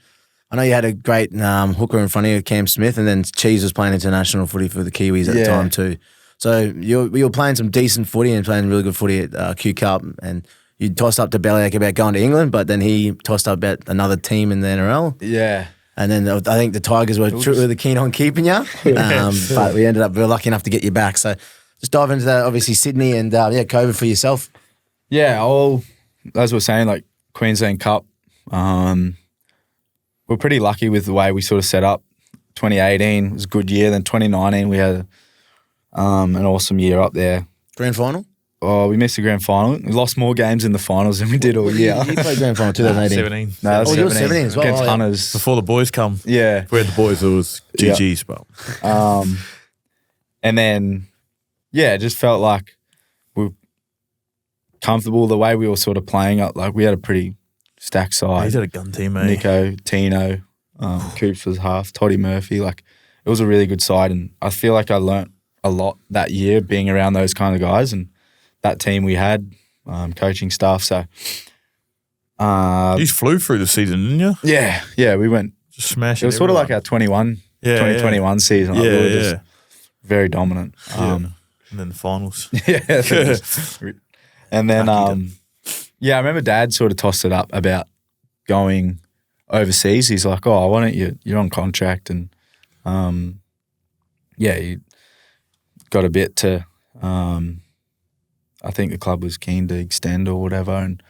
I know you had a great hooker in front of you, Cam Smith, and then Cheese was playing international footy for the Kiwis at the time too. So you were playing some decent footy and playing really good footy at Q Cup, and you tossed up to Bellyache about going to England, but then he tossed up about another team in the NRL. Yeah. And then I think the Tigers were really keen on keeping you, but we were lucky enough to get you back. So just dive into that, obviously Sydney and COVID for yourself. Yeah, as we're saying, like Queensland Cup, we're pretty lucky with the way we sort of set up. 2018 was a good year. Then 2019 we had an awesome year up there. Grand final? Oh, we missed the grand final. We lost more games in the finals than we did all year. You played grand final 2018. 17. No, that was Oh, you were 17 as well. Against Oh, yeah. Hunters. Before the boys come. Yeah. If we had the boys, it was GG's, but And then, it just felt like we were comfortable the way we were sort of playing up. Like we had a pretty stacked side. he's had a gun team, mate. Nico, Tino, Coops was half, Toddy Murphy. Like it was a really good side, and I feel like I learnt a lot that year being around those kind of guys and that team we had, coaching staff. So, You just flew through the season, didn't you? yeah, we went. Just smashing. It was sort of like our 2021 season. Like we were just very dominant. And then the finals. And then, I remember Dad sort of tossed it up about going overseas. He's like, "Oh, why don't you're on contract and, you got a bit to, I think the club was keen to extend or whatever." And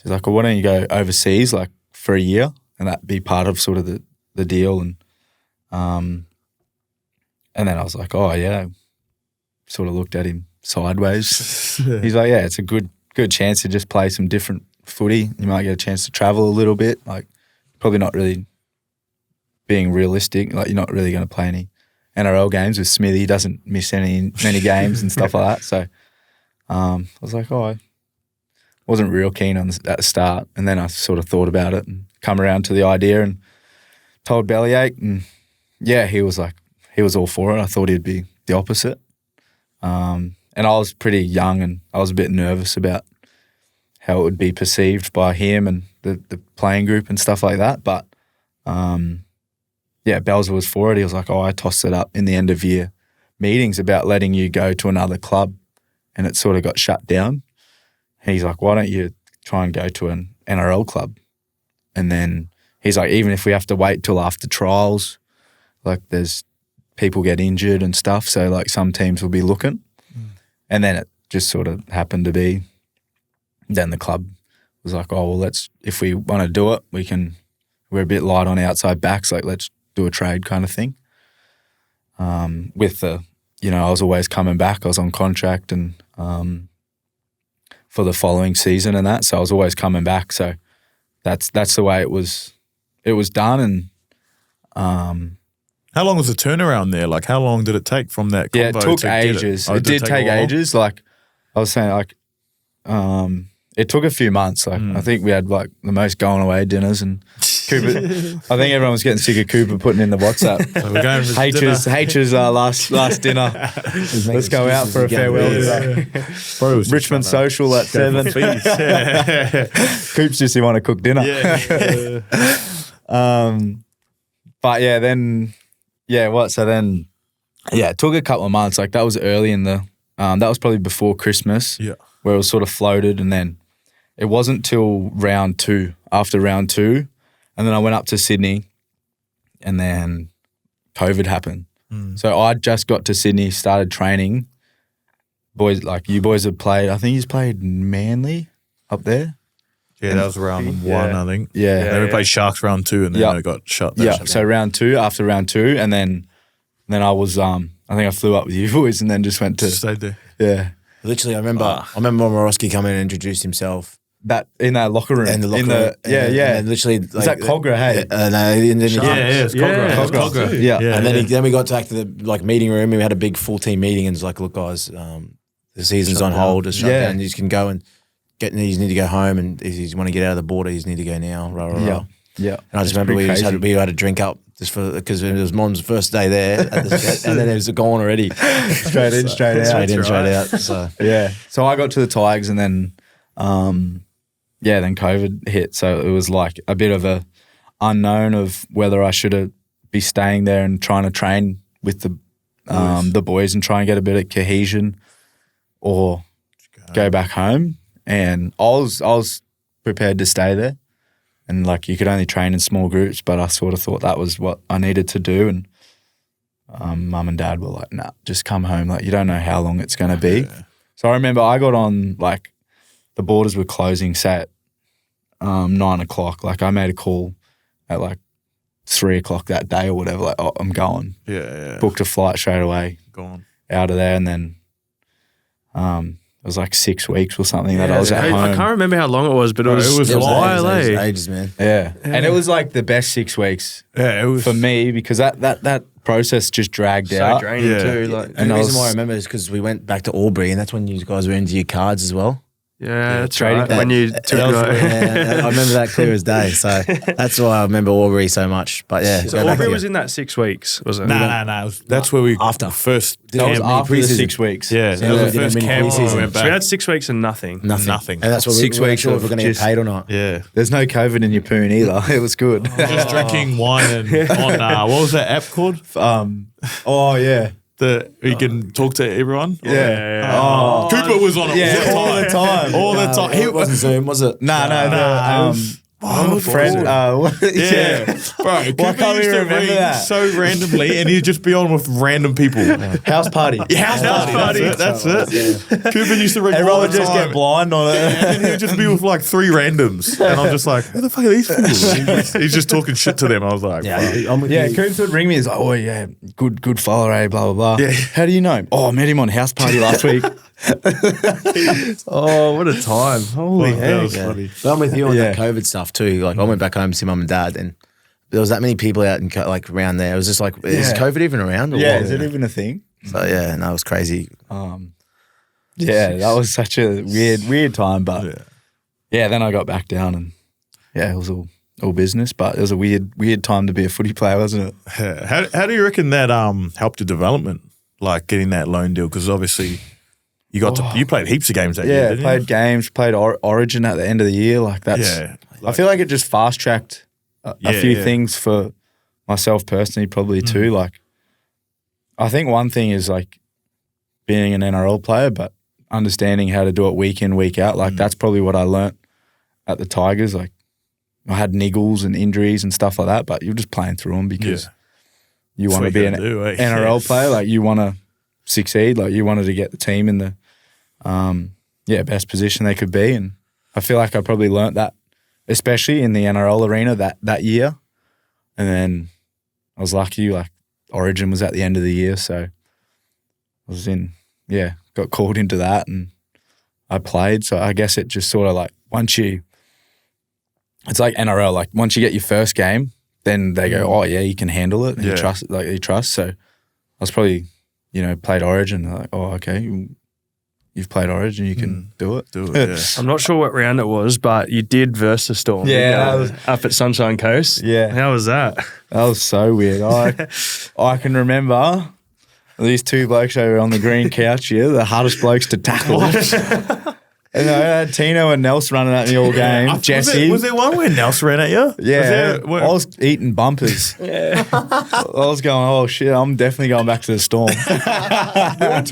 he's like, "Well, why don't you go overseas like for a year and that be part of sort of the deal?" And then I was like, "Oh yeah," sort of looked at him sideways. He's like, "Yeah, it's a good chance to just play some different footy. You might get a chance to travel a little bit. Like, probably not really being realistic. Like, you're not really going to play any NRL games with Smithy. He doesn't miss many games and stuff like that." So I was like, I wasn't real keen on at the start. And then I sort of thought about it and come around to the idea and told Bellyache. And he was all for it. I thought he'd be the opposite. And I was pretty young and I was a bit nervous about how it would be perceived by him and the playing group and stuff like that. But, Belzer was for it. He was like, I tossed it up in the end of year meetings about letting you go to another club, and it sort of got shut down. And he's like, why don't you try and go to an NRL club? And then he's like, even if we have to wait till after trials, like there's people get injured and stuff. So like some teams will be looking. And then it just sort of happened to be, then the club was like, oh, well, if we want to do it, we're a bit light on outside backs, like let's do a trade kind of thing. With the, I was always coming back. I was on contract and for the following season and that. So I was always coming back. So that's the way it was done. And how long was the turnaround there? Like, how long did it take from that combo? Yeah, it took ages. It did take ages. Like, I was saying, like, it took a few months. Like, I think we had, like, the most going away dinners and Cooper. I think everyone was getting sick of Cooper putting in the WhatsApp. So we're going for H's last dinner. Let's go out for a farewell dinner. Richmond social at 7. Coops just want to cook dinner. But yeah, then... So then, it took a couple of months. Like that was early in the, that was probably before Christmas. Yeah. Where it was sort of floated, and then it wasn't till after round 2, and then I went up to Sydney, and then COVID happened. So I just got to Sydney, started training. Boys, like you boys have played. I think he's played Manly up there. Yeah, that was round 1, I think. Yeah. Then we played Sharks round 2, and then it got shut. Yeah. So round 2, after round 2, and then I was I think I flew up with you boys, and then just went to stayed there. Yeah. Literally, I remember Morosky come in and introduced himself. That in that locker room. In the locker room. And literally, like, is that Cogra? Hey, no, it's Cogra. Yeah. And then we got back to the meeting room, and we had a big full team meeting, and it's like, look, guys, the season's on hold. It's shut down. You can go and you need to go home, and if you want to get out of the border, you need to go now. Rah, rah, rah. Yeah. And I just remember we had a drink up just because it was Mom's first day there, and then it was gone already. Straight in, straight out. Straight out. So yeah. So I got to the Tigers, and then then COVID hit. So it was like a bit of a unknown of whether I should be staying there and trying to train with the boys and try and get a bit of cohesion, or go back home. And I was prepared to stay there. And like you could only train in small groups, but I sort of thought that was what I needed to do. And Mum and Dad were like, nah, just come home. Like you don't know how long it's going to be. Yeah. So I remember I got on, like the borders were closing, say at 9 o'clock. Like I made a call at like 3 o'clock that day or whatever. Like, oh, I'm going. Yeah. Booked a flight straight away. Gone. Out of there. And then it was like 6 weeks or something that I was at home. I can't remember how long it was, but it was a while, ages, man. Yeah. And it was like the best 6 weeks for me, because that process just dragged out. So draining too. Like, and the reason why I remember is because we went back to Albury, and that's when you guys were into your cards as well. Yeah, that's right. When you took I remember that clear as day. So that's why I remember Albury so much. But yeah, so Albury was in that 6 weeks, was it? No. That's where we first. That was after the 6 weeks. Yeah, that was the first camp we went back. So we had 6 weeks and nothing. And that's what 6 weeks sure if we're going to get paid or not. Yeah. There's no COVID in your poon either. It was good. Just drinking wine and on what was that app called? Oh yeah. You can talk to everyone. Yeah. Oh. Cooper was on it all the time. All the time. It wasn't Zoom, was it? No. Friend. Yeah. Bro, Cooper used to ring so randomly, and he'd just be on with random people. House party. House party. That's it. Cooper used to ring. Everyone would just get blind on it. And he'd just be with like 3 randoms. And I'm just like, who the fuck are these people? He's just talking shit to them. I was like, Cooper would ring me. He's like, oh yeah, good follower, eh? Blah blah blah. Yeah. How do you know him? Oh, I met him on house party last week. Oh, what a time! Holy heck! That was funny. But I'm with you on that COVID stuff too. Like I went back home to see Mum and Dad, and there was that many people out in like around there. It was just like, is COVID even around? Or is it even a thing? So it was crazy. That was such a weird time, but then I got back down, and it was all business, but it was a weird time to be a footy player, wasn't it? How do you reckon that helped your development, like getting that loan deal? Because obviously you played heaps of games that year, didn't played you? games, played Origin at the end of the year. Like that's, I feel like it just fast tracked a few things for myself personally, probably too. Like, I think one thing is like being an NRL player, but understanding how to do it week in, week out. Like that's probably what I learnt at the Tigers. Like I had niggles and injuries and stuff like that, but you're just playing through them because you want to be an NRL player. Like you want to succeed. Like you wanted to get the team in the best position they could be. And I feel like I probably learnt that, especially in the NRL arena that year. And then I was lucky, like Origin was at the end of the year, so I was got called into that and I played. So I guess it just sort of like it's like NRL, like once you get your first game, then they go, oh yeah, you can handle it and you trust. So I was probably, played Origin, like, oh, okay, you've played Origin, you can do it. I'm not sure what round it was, but you did versus the Storm. Yeah. Up at Sunshine Coast. Yeah. How was that? That was so weird. I can remember these two blokes over on the green couch here, the hardest blokes to tackle. And I had Tino and Nels running at me all game. Jesse. Was there one where Nels ran at you? Yeah. I was eating bumpers. I was going, oh shit, I'm definitely going back to the Storm. I'm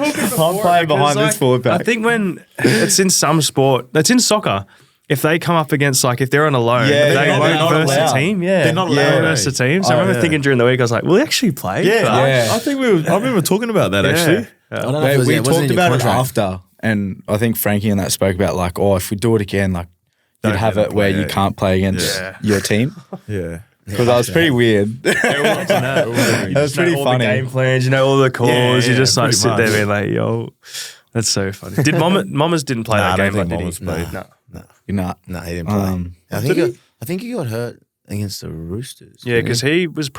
playing behind this forward pack. I think when it's in some sport, it's in soccer, if they come up against, like, if they're on a loan, they won't verse the team. Yeah. They're not allowed. Verse the team. So I remember thinking during the week, I was like, will they actually play? Yeah. I remember talking about that actually. I don't know if We it wasn't talked in your about it contract. after, and I think Frankie and that spoke about like, oh, if we do it again, like you'd have it where you can't play against your team. Yeah. Because that was pretty weird. It was pretty all funny. the game plans, all the calls. You just like pretty sit much. there being like, yo, that's so funny. Did Mamas didn't play that I game? don't Like, think did he? Mamas played. No. Nah. No, he didn't play. I think he got hurt against the Roosters. Yeah, because he would have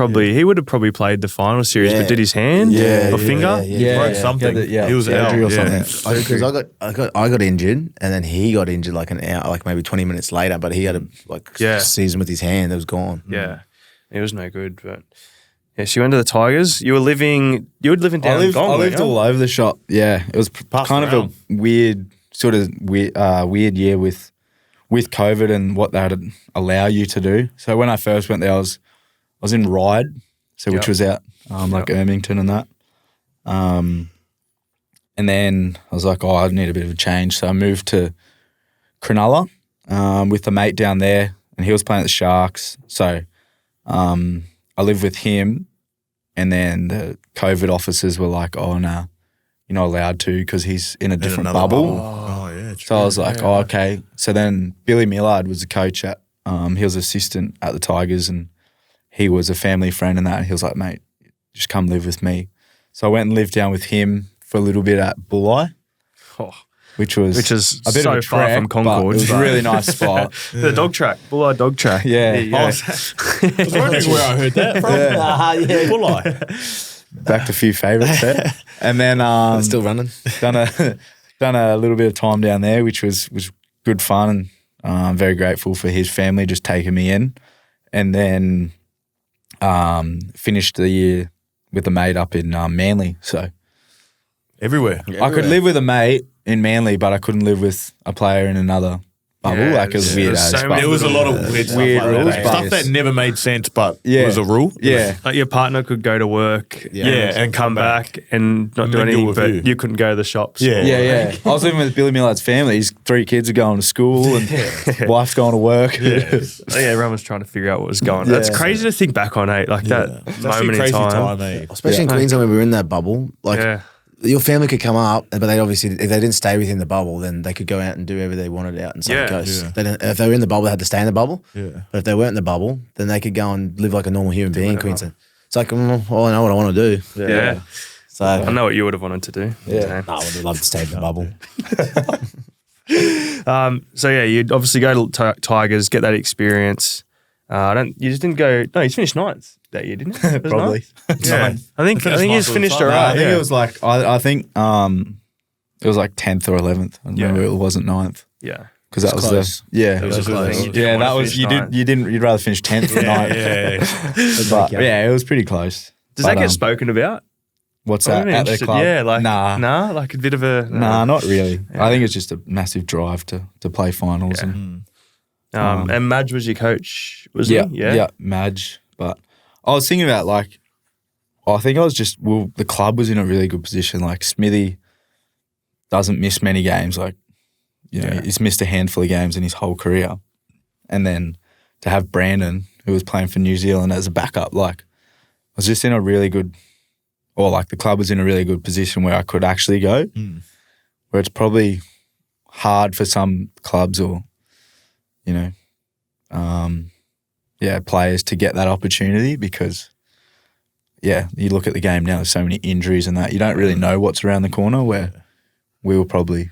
probably played the final series, but did his hand or finger? Broke something. He was out. Or Yeah. something. Because I got injured, and then he got injured like an hour, like maybe 20 minutes later. But he had a season with his hand that was gone. Yeah, it was no good. But yeah, so you went to the Tigers. You were living down in Gong, I lived all over the shop. Yeah, it was kind of a weird year with COVID and what they'd allow you to do. So when I first went there, I was in Ryde, which was out like Ermington and that. And then I was like, oh, I need a bit of a change. So I moved to Cronulla with a mate down there, and he was playing at the Sharks. So I lived with him, and then the COVID officers were like, oh, no, you're not allowed to because he's in a different bubble. Oh, yeah. True. So I was like, oh, okay. So then Billy Millard was the coach at, he was assistant at the Tigers, and he was a family friend and that. And he was like, mate, just come live with me. So I went and lived down with him for a little bit at Bulli, which is a bit so of a far trek, from Concord. but it was a really nice spot. The dog track, Bulleye dog track. Yeah. There you go. I was wondering where I heard that from. Bulleye. Backed a few favourites there. And then Still running. done a little bit of time down there, which was good fun, and I'm very grateful for his family just taking me in. And then finished the year with a mate up in Manly. So Everywhere. I could live with a mate in Manly, but I couldn't live with a player in another bubble. Yeah, Like it was weird. there's so but- many There was a lot of weird stuff like rules, that. but- Stuff that never made sense, but Yeah. was a rule. Yeah. Like your partner could go to work, and come back and not do mingle anything, with but you. you couldn't go to the shops. Yeah. I was living with Billy Millard's family. His 3 kids are going to school and wife's going to work. Everyone was trying to figure out what was going on. That's crazy to think back on, like that moment in time. Especially in Queensland when we were in that bubble. Like your family could come up, but they obviously, if they didn't stay within the bubble, then they could go out and do whatever they wanted out in South Coast. If they were in the bubble, they had to stay in the bubble. Yeah. But if they weren't in the bubble, then they could go and live like a normal human being in Queensland. It's like, well, I know what I want to do. Yeah. So I know what you would have wanted to do. Yeah. I would have loved to stay in the bubble. So yeah, you'd obviously go to Tigers, get that experience. You just didn't go. No, you finished 9th that year, didn't you? Probably. Yeah, I think finished you ninth just or finished something. all right. I think it was like I think it was like 10th or 11th. I remember it wasn't 9th Yeah. because that was close. the It was close. close. yeah that was you'd rather finish 10th than 9th. But yeah, it was pretty close. Does that get spoken about? What's I'm that at the interested. club? Yeah, like nah, like a bit of a nah, not really. I think it's just a massive drive to play finals and And Madge was your coach, was yeah, he? yeah, Madge. But I was thinking about like, I think I was just the club was in a really good position. Like Smithy doesn't miss many games. Like, he's missed a handful of games in his whole career, and then to have Brandon, who was playing for New Zealand, as a backup, like I was just in a really good, or like the club was in a really good position where I could actually go, where it's probably hard for some clubs or, players to get that opportunity because, you look at the game now, there's so many injuries and that. You don't really know what's around the corner where we were probably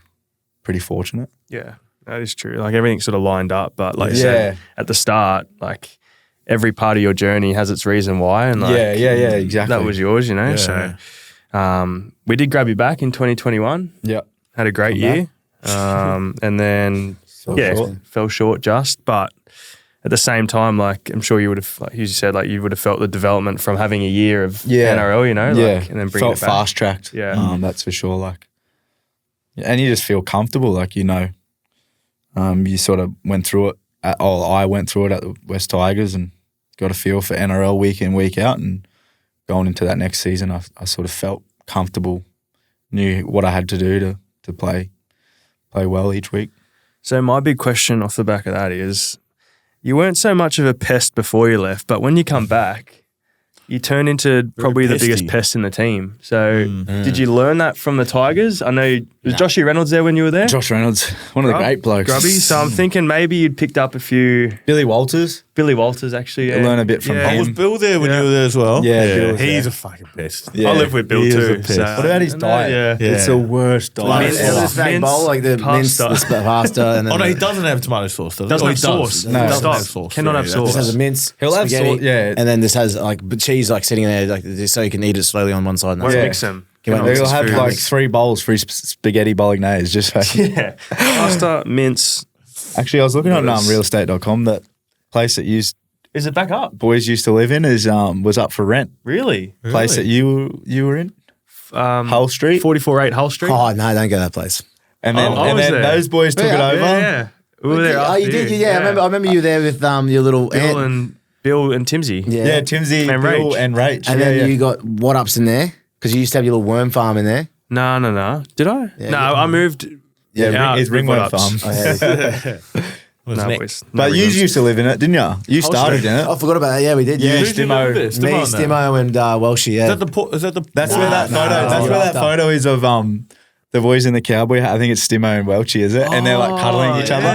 pretty fortunate. Yeah, that is true. Like everything sort of lined up, but like you said at the start, like every part of your journey has its reason why. And like, exactly. That was yours, So we did grab you back in 2021. Yeah. Had a great year. And then, fell short just, but at the same time, like I'm sure you would have, like you said, like you would have felt the development from having a year of NRL, like, and then bringing felt it back. fast tracked. Yeah, that's for sure. Like, and you just feel comfortable, like you sort of went through it. I went through it at the West Tigers and got a feel for NRL week in, week out, and going into that next season, I sort of felt comfortable, knew what I had to do to play well each week. So my big question off the back of that is, you weren't so much of a pest before you left, but when you come back, you turn into probably the biggest pest in the team. So did you learn that from the Tigers? I know, was Joshy Reynolds there when you were there? Josh Reynolds, one of the great blokes. Grubby. So I'm thinking maybe you'd picked up a few. Billy Walters, actually. Yeah. Learn a bit from him. Was Bill there when you were there as well? Yeah, Bill was he's there. a fucking pest. Yeah. I live with Bill He is too. a pest. So, What about his diet? Yeah. It's the worst diet. Mince, ever. bowl, like the mince, Pasta. the pasta, and then Oh no, he doesn't have tomato sauce. Does he? Doesn't Oh, have he sauce. does. No, Doesn't Stop. have sauce. Cannot have Yeah, sauce. this has a mince. He'll have spaghetti, sauce, yeah. and then this has like cheese like sitting there, like just so you can eat it slowly on one side. And Let's that's it. mix them. Can we Cannot mix He'll mix have food. like 3 bowls for his spaghetti bolognese. Just Yeah. Pasta, mince. Actually, I was looking on realestate.com. That place that Is it back up? boys used to live in was up for rent. Really? Place that you were in, Hull Street, 44-8 Hull Street. Oh no, don't go to that place. and then, I was there. those boys took it over. Yeah. We were there Oh, after you did? Yeah, I remember you there with your little Bill aunt. and Timsy. Yeah, Timsy, And Bill, Rach. and Rach. And then you got what ups in there because you used to have your little worm farm in there. No. Did I? Yeah, no, I moved. yeah, his ringworm What ups. farm. Oh, yeah. No, boys. But No you ringworms. used to live in it, didn't you? You started in it. I forgot about that. Yeah, we did. Yeah, You, Who did you live Stimo. with? me, Stimo and that? Stimo, and Welshie. Yeah, Is that the? That's where that photo. That's where that photo is of the boys in the cowboy hat. I think it's Stimo and Welchie, is it? And they're like cuddling each other.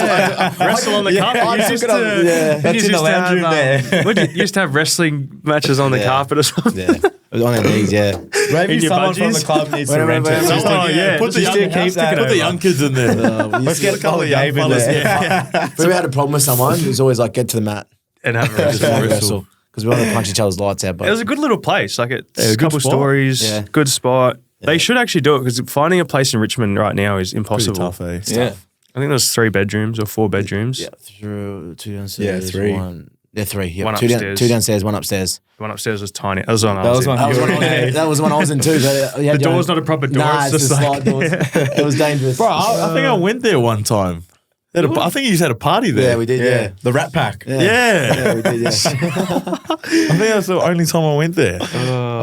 Wrestle on the carpet. I You took used it on- to- yeah. you That's used in the to lounge room have, there. what, you used to have wrestling matches on the carpet or something. yeah, it was on their knees. Yeah, Maybe In your someone from budgies? the club needs to Wait, rent wait, it. wait, Just wait. like, Oh, yeah. Put the just young, keep that put the over. young kids in there. Let's get a couple of Gabe in fellas, there. yeah. if we had a problem with someone, it was always like get to the mat, And have a just wrestle. wrestle because we wanted to punch each other's lights out. It But was a good little place. Like it's Yeah, a good couple spot. stories, Yeah. good spot. They should actually do it because finding a place in Richmond right now is Pretty impossible. tough, eh? Yeah. I think there's 3 bedrooms or 4 bedrooms. yeah, through 2 downstairs. Yeah, 3. One. Yeah, 3. Yeah, One 2 upstairs. 2 downstairs, 1 upstairs. The one upstairs was tiny. That was one I That was was in. one. That was one. That was one I was in too. But The door's not a proper door. Nah, it's it's just the like slide doors. It was dangerous. Bro, I think I went there one time. I think you just had a party there. Yeah, we did. Yeah, The Rat Pack. yeah, Yeah. we did. Yeah. I think that's the only time I went there. It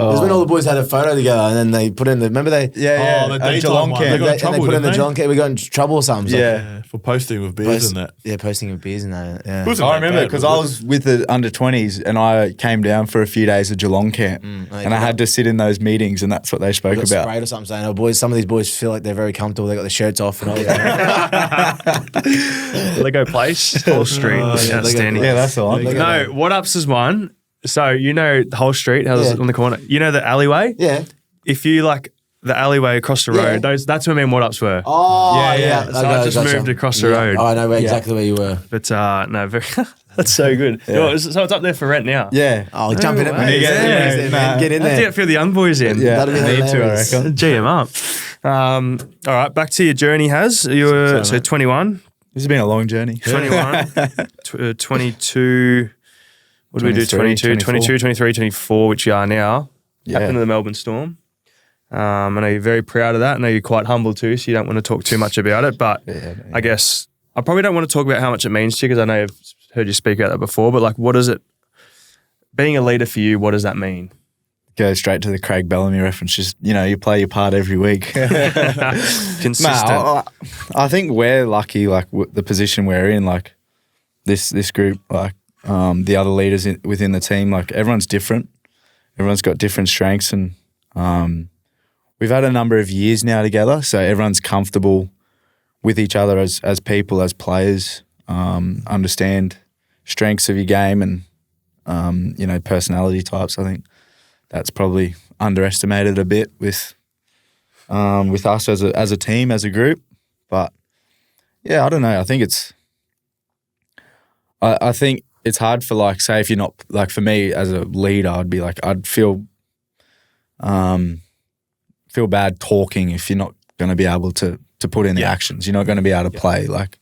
was when all the boys had a photo together, and then they put in the. Remember they? Yeah, Oh, the At daytime Geelong one. camp. They got in and trouble, they put in the didn't they? Geelong camp. We got in trouble or something. So Yeah. For posting with beers and that. Yeah, posting with beers and that. Yeah. Wasn't I that remember bad, because I was was with the under-20s and I came down for a few days at Geelong camp and I had to sit in those meetings and that's what they spoke Got about. sprayed or something saying, "Oh, boys, some of these boys feel like they're very comfortable. They got their shirts off and all that." Lego Place, Hull Street. Lego Outstanding. Yeah, that's the one. No, What Ups is one. So you know Hull Street, how's it Yeah. on the corner? You know the alleyway? Yeah. If you like the alleyway across the Yeah. road, that's where me and What Ups were. Oh, yeah. So I just moved across the road. Oh, I know exactly where you were. But no, very, that's so good. So it's up there for rent now. Yeah. Oh, jump in it, way. man. Yeah, Get in there. Get in Let's there. get a few of the young boys in. Yeah, That'd be I need to, I hilarious. reckon. G them up. All right, back to your journey, Has. You were so 21, This has been a long journey. 21, 22. What did we do? 23, 22, 23, 24, which you are now. Yeah. Captain of the Melbourne Storm. I know you're very proud of that. I know you're quite humble too, so you don't want to talk too much about it. But I guess I probably don't want to talk about how much it means to you because I know I've heard you speak about that before. But like, what does it, being a leader for you, what does that mean? Go straight to the Craig Bellamy reference. Just, you play your part every week. Consistent. I think we're lucky, like the position we're in, like this group, like the other leaders within the team. Like everyone's different. Everyone's got different strengths, and we've had a number of years now together, so everyone's comfortable with each other as people, as players, understand strengths of your game and, personality types. I think that's probably underestimated a bit with us as a team, as a group. But yeah, I don't know. I think I think it's hard for, like, say if you're not, like, for me as a leader, I'd feel bad talking if you're not going to be able to put in the actions. You're not going to be able to play. Like,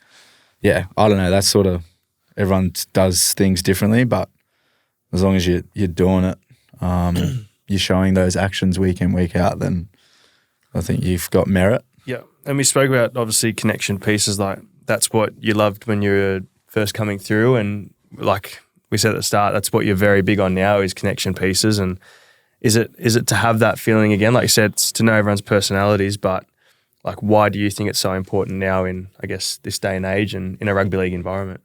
yeah, I don't know. That's sort of, everyone does things differently, but as long as you're doing it, you're showing those actions week in, week out, then I think you've got merit. Yeah. And we spoke about, obviously, connection pieces. Like, that's what you loved when you were first coming through. And like we said at the start, that's what you're very big on now, is connection pieces. And is it to have that feeling again? Like you said, it's to know everyone's personalities, but like, why do you think it's so important now in, I guess, this day and age and in a rugby league environment?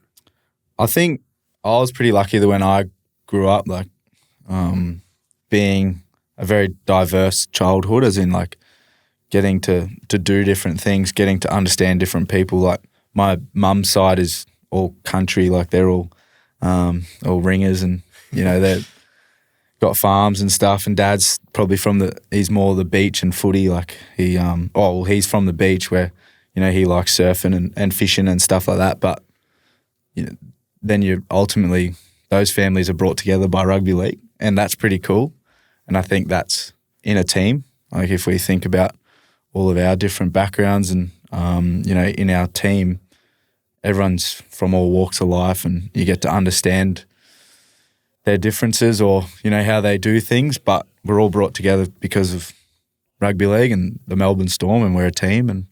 I think I was pretty lucky that when I grew up, like, being a very diverse childhood, as in, like, getting to do different things, getting to understand different people. Like, my mum's side is all country, like they're all ringers, and they've got farms and stuff. And Dad's probably he's more the beach and footy. Like he's from the beach where he likes surfing and fishing and stuff like that. But then you ultimately, those families are brought together by rugby league, and that's pretty cool. And I think that's in a team. Like, if we think about all of our different backgrounds and in our team, everyone's from all walks of life, and you get to understand their differences or, how they do things, but we're all brought together because of rugby league and the Melbourne Storm, and we're a team. And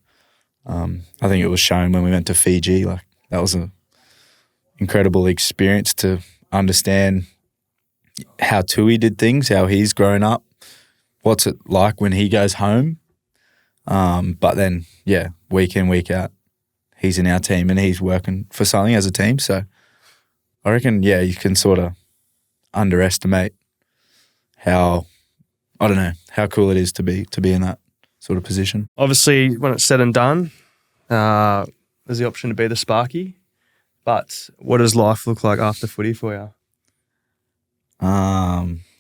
I think it was shown when we went to Fiji. Like, that was an incredible experience to understand how Tui did things, how he's grown up, what's it like when he goes home. But then, yeah, week in, week out, he's in our team and he's working for something as a team. So I reckon, yeah, you can sort of underestimate how cool it is to be in that sort of position. Obviously, when it's said and done, there's the option to be the Sparky. But what does life look like after footy for you?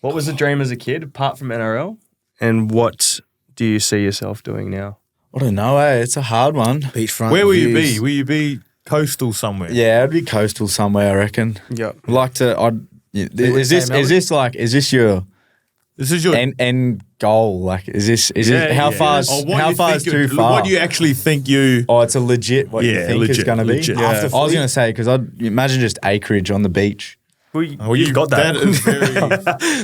What was the dream as a kid, apart from NRL? And what do you see yourself doing now? I don't know, It's a hard one. Beachfront. Where will you views. be? Will you be coastal somewhere? Yeah, I'd be coastal somewhere, I reckon. Yeah. I'd like to. Is this your end goal? Like, is this how far is too far? What do you actually think you? Oh, it's a legit what you think is going to be. Legit. Yeah. I was going to say, because I'd imagine just acreage on the beach. Well, you've got that. That is very.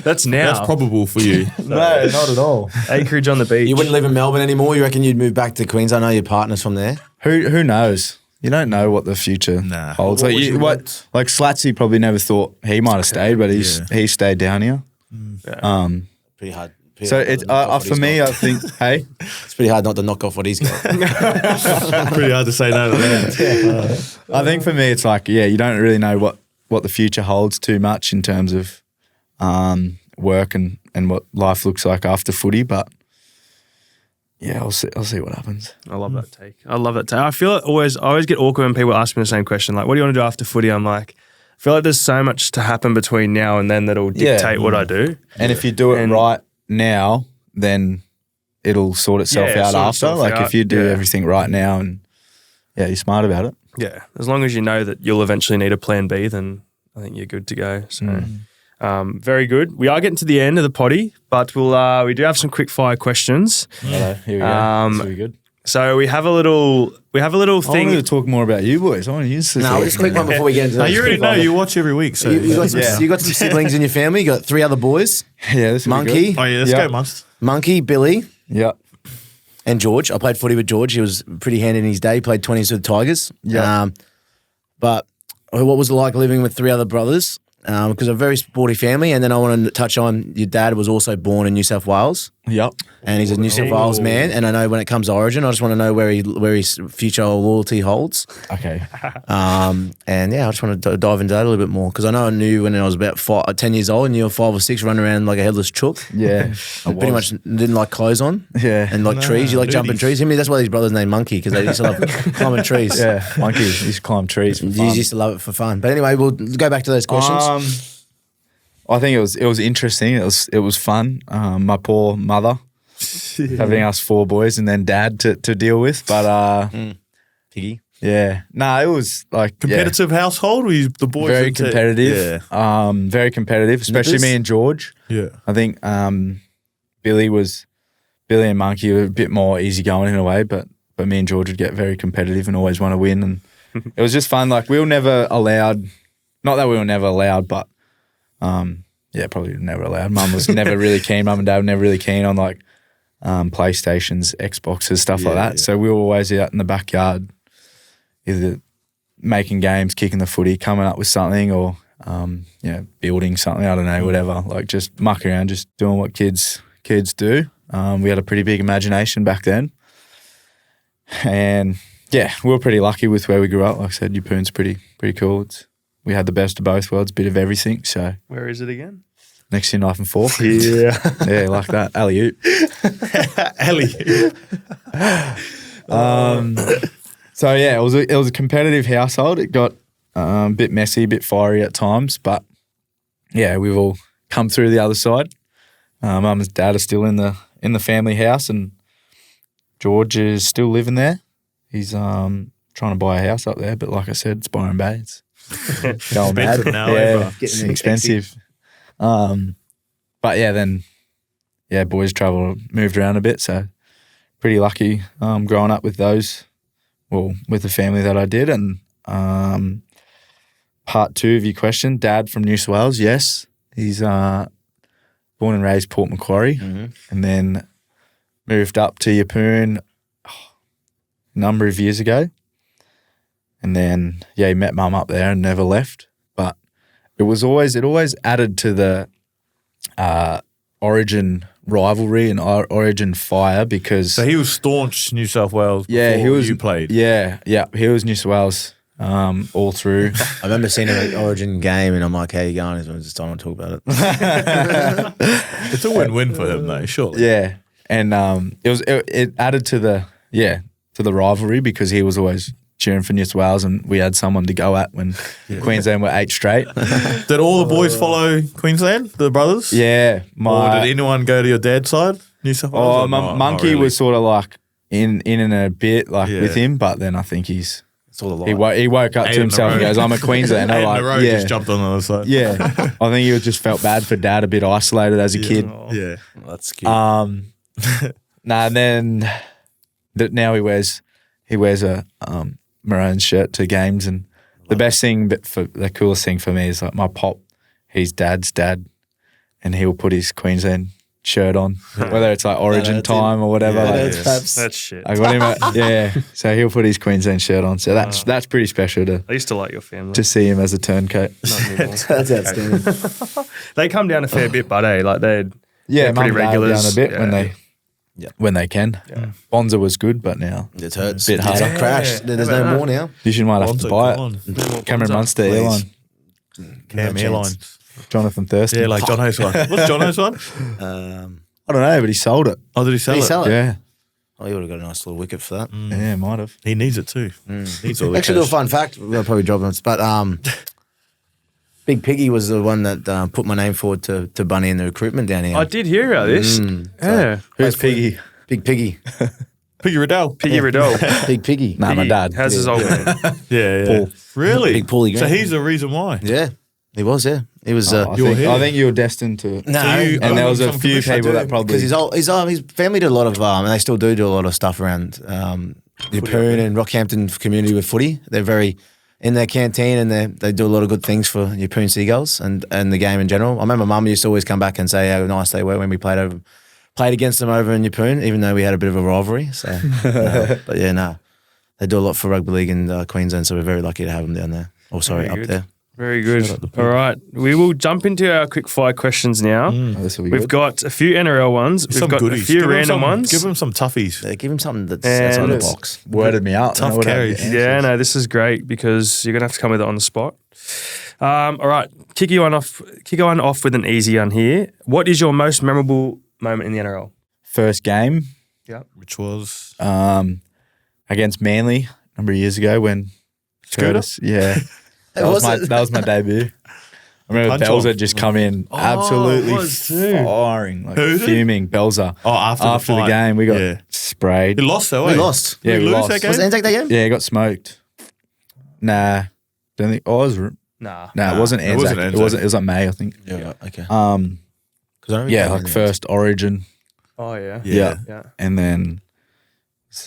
That's now. That's probable for you. No, not at all. Acreage on the beach. You wouldn't live in Melbourne anymore? You reckon you'd move back to Queensland? I know your partner's from there. Who knows? You don't know what the future holds. What Like Slatsy probably never thought he might have stayed, but he stayed down here. Pretty hard. So it's for me, I think. Hey, it's pretty hard not to knock off what he's got. Pretty hard to say no to that. I think for me, it's like, you don't really know what the future holds too much in terms of work and what life looks like after footy, but yeah, I'll see what happens. I love that take. I feel I always get awkward when people ask me the same question, like, what do you want to do after footy? I'm like, I feel like there's so much to happen between now and then that'll dictate what I do. And if you do it right now, then it'll sort itself out after. Like, if you do everything right now and you're smart about it. Yeah. As long as you know that you'll eventually need a plan B, then I think you're good to go. So very good. We are getting to the end of the potty, but we do have some quick fire questions. Hello, here we go. This will be good. So we have a little thing. I want to talk more about you boys. I want to use this. No, just a quick one before we get into that. You already know. You watch every week. So you got some siblings in your family. You got 3 other boys. Yeah, this will be Monkey. good. Oh yeah, let's go, Monst. Monkey, Billy, Yeah. and George. I played footy with George. He was pretty handy in his day. He played 20s with the Tigers. Yeah. But what was it like living with 3 other brothers? Because a very sporty family. And then I want to touch on your dad was also born in New South Wales. Yep. and he's a New South Wales man. And I know when it comes to Origin, I just want to know where his future loyalty holds. Okay. And yeah, I just want to dive into that a little bit more because I know I knew when I was about 10 years old and you were 5 or 6 running around like a headless chook. Yeah. Pretty much didn't like clothes on. Yeah. And like trees. You like jumping trees. That's why his brother's named Monkey because they used to love climbing trees. Yeah. Monkey used to climb trees for You fun. used to love it for fun. But anyway, we'll go back to those questions. I think it was interesting. It was fun. My poor mother having us 4 boys and then dad to deal with. But Piggy. yeah, it was like Competitive household? Were you the boys? very competitive. Yeah. Very competitive, especially Nippers? me and George. Yeah. I think Billy and Monkey were a bit more easygoing in a way, but me and George would get very competitive and always want to win. And it was just fun. Like we were never allowed. Not that we were never allowed, but probably never allowed. Mum was never really keen. Mum and Dad were never really keen on like PlayStations, Xboxes, stuff like that. Yeah. So we were always out in the backyard, either making games, kicking the footy, coming up with something, or building something. I don't know, whatever. Like just mucking around, just doing what kids do. We had a pretty big imagination back then, and yeah, we were pretty lucky with where we grew up. Like I said, Yeppoon's pretty cool. We had the best of both worlds, bit of everything. So Where is it again? next to your knife and fork. Yeah. Yeah, like that. Alley-oop. Ellie. So yeah, it was a competitive household. It got a bit messy, a bit fiery at times, but yeah, we've all come through the other side. Mum and Dad are still in the family house, and George is still living there. He's trying to buy a house up there, but like I said, it's Byron Bay. It's going mad. Expensive now, Yeah, eh, it's expensive. But yeah, boys moved around a bit, so pretty lucky growing up with those. Well, with the family that I did. And part 2 of your question, Dad from New South Wales, yes. He's born and raised Port Macquarie, and then moved up to Yeppoon a number of years ago. And then, he met Mum up there and never left. But it always added to the Origin rivalry and Origin fire because... So he was staunch New South Wales before you played? Yeah, he was New South Wales all through. I remember seeing him at Origin game and I'm like, how you going? I just don't want to talk about it. It's a win-win for him though, surely. Yeah, and it added to the rivalry because he was always cheering for New South Wales and we had someone to go at when Queensland were 8 straight. Did all the boys follow Queensland, the brothers? Yeah. Or did anyone go to your dad's side, New South Wales? Oh, or not Monkey really? was sort of like in and a bit with him, but then I think It's all a lie. he woke up 8 to in a himself and row. goes, I'm a Queenslander. 8 in like, a row, yeah. just jumped on the other side. Yeah. I think he just felt bad for Dad, a bit isolated as a kid. Yeah. That's cute. And then now he wears a maroon shirt to games, and the coolest thing for me is like my pop, he's Dad's dad, and he'll put his Queensland shirt on, whether it's like Origin time or whatever. Yeah, like, That's shit. I got him so he'll put his Queensland shirt on. So that's pretty special I used to like your family. to see him as a turncoat. Not anymore. That's outstanding. They come down a fair bit, but like they're Yeah, pretty Mum and Dad regulars. down a bit Yeah. when they can. Bonza was good, but now It hurts. Bit harder. It's crashed. There's no more now. you might have to Bonzo, buy come it. on. Cameron Munster please. airline, Cam No Airlines. Jonathan Thurston. Yeah, like John Ho's one. What's John Ho's one? I don't know, but he sold it. Oh, did he sell Did he it? sell it? Yeah, Oh, you would have got a nice little wicket for that. yeah, might have. He needs it too. Needs all the Actually, a cash. little fun fact. We'll probably drop it, but Big Piggy was the one that put my name forward to Bunny in the recruitment down here. I did hear about this. Yeah. Who's Piggy? Big Piggy. Piggy Riddell. Piggy Riddell. Big Piggy. Nah, my dad. How's his old man? Yeah. Paul. Really? Big Paulie So Grant. he's the reason why. Yeah, he was. Yeah, he was. I think you were destined to. No, And there was a few people that probably. because his family did a lot of, and they still do a lot of stuff around Yeppoon and Rockhampton community with footy. They're very in their canteen and they do a lot of good things for Yeppoon Seagulls and the game in general. I remember Mum used to always come back and say how nice they were when we played against them over in Yeppoon, even though we had a bit of a rivalry. So, but they do a lot for rugby league in Queensland, so we're very lucky to have them down there. Oh, sorry, Very up good. there. Very good. All right. We will jump into our quick fire questions now. This will be We've good. got a few NRL ones. We've Some got goodies. a few Give 'em random ones. Give them some toughies. Yeah, give him something that's And outside the it's- box. Worded me out. Tough I would have carries. the answers. Yeah, no, this is great because you're gonna have to come with it on the spot. All right, kick you one off with an easy one here. What is your most memorable moment in the NRL? First game Which was against Manly a number of years ago when Curtis, that was my debut. I remember Punch Belzer off. just come in absolutely it was too. firing, like Who? fuming. Belzer. after the fight. game, we got Yeah. sprayed. We lost though. We eh? lost. Yeah, Did we we lose lost. that game? Was Anzac that game? Yeah, got smoked. Nah, don't think. Oh, it Nah. wasn't it Anzac. wasn't It Anzac. wasn't. It was like May, I think. Yeah. Okay. 'Cause I don't Yeah, remember like any first Origin, Oh yeah. Yeah. Yeah. and then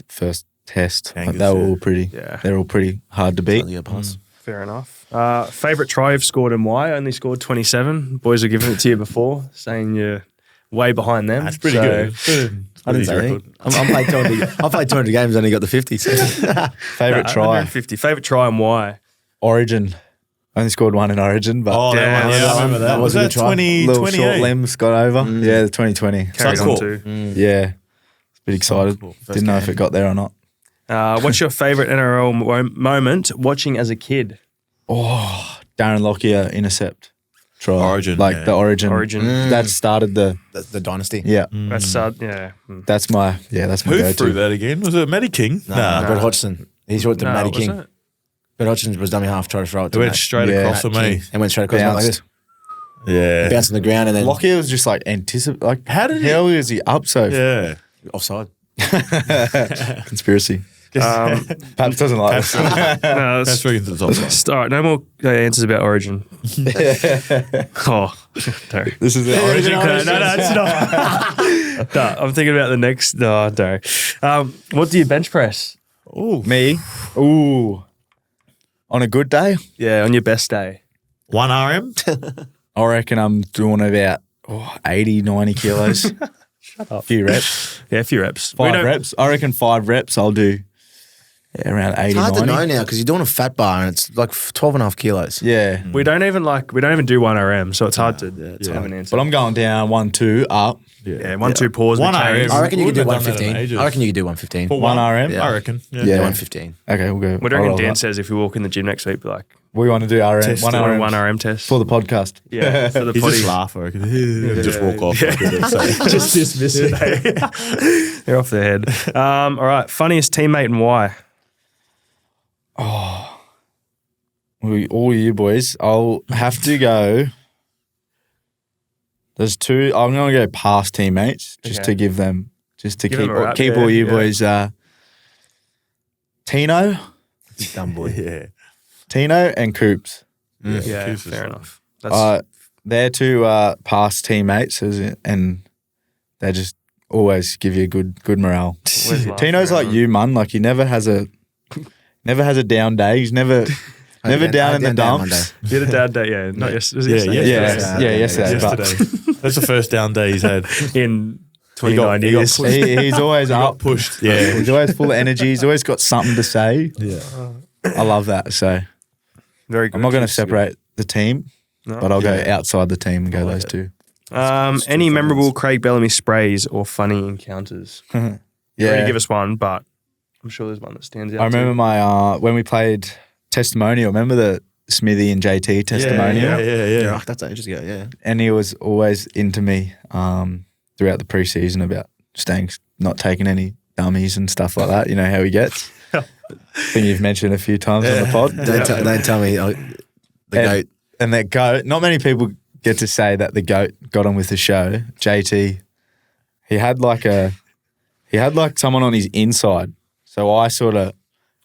first test. Like, Angus, they were yeah. all pretty. Yeah. They're all pretty hard to beat. games. Pass. Fair enough. Favorite try you've scored and why? I only scored 27. Boys were giving it to you before, saying you're way behind them. That's pretty So- good. I didn't say anything. I played 200. I played 200 games. Only got the 50. So. Favorite try, 150. Favorite try and why? Origin. Only scored one in Origin, but Oh, Yeah, that one. yeah, Yeah, I I remember that. that Was was a that good try. little short 2028? limbs got over. Yeah, the 2020. Carried on cool. to. Yeah, bit excited. Cool. Didn't know if it got there or not. What's your favorite NRL moment watching as a kid? Oh, Darren Lockyer intercept try. Origin, like yeah. the Origin. Origin. That started the. That's the dynasty. Yeah, That's yeah. that's my. Yeah, that's my Who go-to. threw that again? Was it Matty King? Nah, Brett Hodgson. He threw it to Matty King. wasn't it? Brett Hodgson was dummy half, tried to throw it It to went Matt- straight Yeah. across to Matt me. King and went straight across like Bounced. this. Yeah. Bounced on the ground and then Lockyer was just like like How did he- How is he up so? Yeah. offside. Conspiracy. Perhaps doesn't like this. No, That's that's, freaking to the top. all right, no more answers about Origin. Oh, sorry. This is the Origin. No, it's not. No, I'm thinking about the next. No, don't. What do you bench press? Ooh. Me. Ooh. On a good day, Yeah, on your best day. 1 RM? I reckon I'm doing about 80, 90 kilos. Shut up. Few reps. Yeah, a few reps. 5 reps. I reckon 5 reps I'll do around 80, It's hard 90. to know now because you're doing a fat bar and it's like 12.5 kilos. Yeah. We don't even do 1 RM, so it's hard to have an answer. But I'm going down 1, 2, up. yeah, 1, 2 pause. 1 McCain. RM. I reckon you could do Wouldn't have done that in 115. ages. I reckon you could do 115. For 1 RM. Yeah. I reckon. Yeah. Yeah. 115. Okay, we'll go. What do you I'll reckon roll Dan that. says if we walk in the gym next week? Be like, We want to do RM. Test 1 it. RM. 1 RM test. For the podcast. Yeah, for the He potty. just laugh, I reckon. Just walk off. Just dismiss it. They're off their head. All right, funniest teammate and why? All you boys, I'll have to go. There's 2. I'm going to go past teammates just Okay. to give them, just to Give keep them a rap, keep yeah, all you yeah. boys. Tino, Dumb boy. Yeah. Tino, and Coops. Yeah, Coops is fair fine. enough. That's They're 2 past teammates, and they just always give you good morale. always laugh Tino's like around. you, man. Like he never has a down day. He's never down in the dumps. You had a dad day, yeah. Not yesterday. Yeah, yesterday? Yesterday. But Yesterday. That's the first down day he's had. In He got 29 years. pushed. he's always Got up. pushed. Yeah. He's always full of energy. He's always got something to say. Yeah. I love that. So Very good. I'm not going to separate the team, No. but I'll go outside the team and go those 2. Any memorable Craig Bellamy sprays or funny encounters? You already Yeah. give us one, but I'm sure there's one that stands out. I remember my when we played testimonial. Remember the Smithy and JT testimonial? Yeah. That's ages ago, yeah. And he was always into me throughout the preseason about not taking any dummies and stuff like that. You know how he gets. I think you've mentioned a few times on the pod. Don't tell me the goat. And that goat, not many people get to say that the goat got on with the show. JT, he had like someone on his inside. So I sort of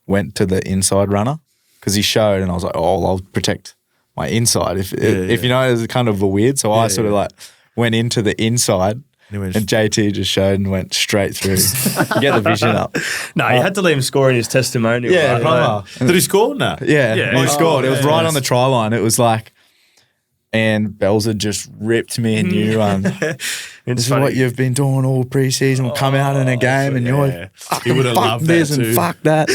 went to the inside runner because he showed, and I was like, oh, I'll protect my inside. If you know, it's kind of a weird. So I sort of like went into the inside. And JT just showed and went straight through. You get the vision up. No, you had to let him score in his testimonial. Yeah, right? brother. Did he score? No. Yeah, Yeah. he scored. It was yeah, right yeah. on the try line. It was like, and Belzer just ripped me a new one. This is what you've been doing all preseason. Come out in a game and you're He fucking would have fuck loved this that and too. fuck that.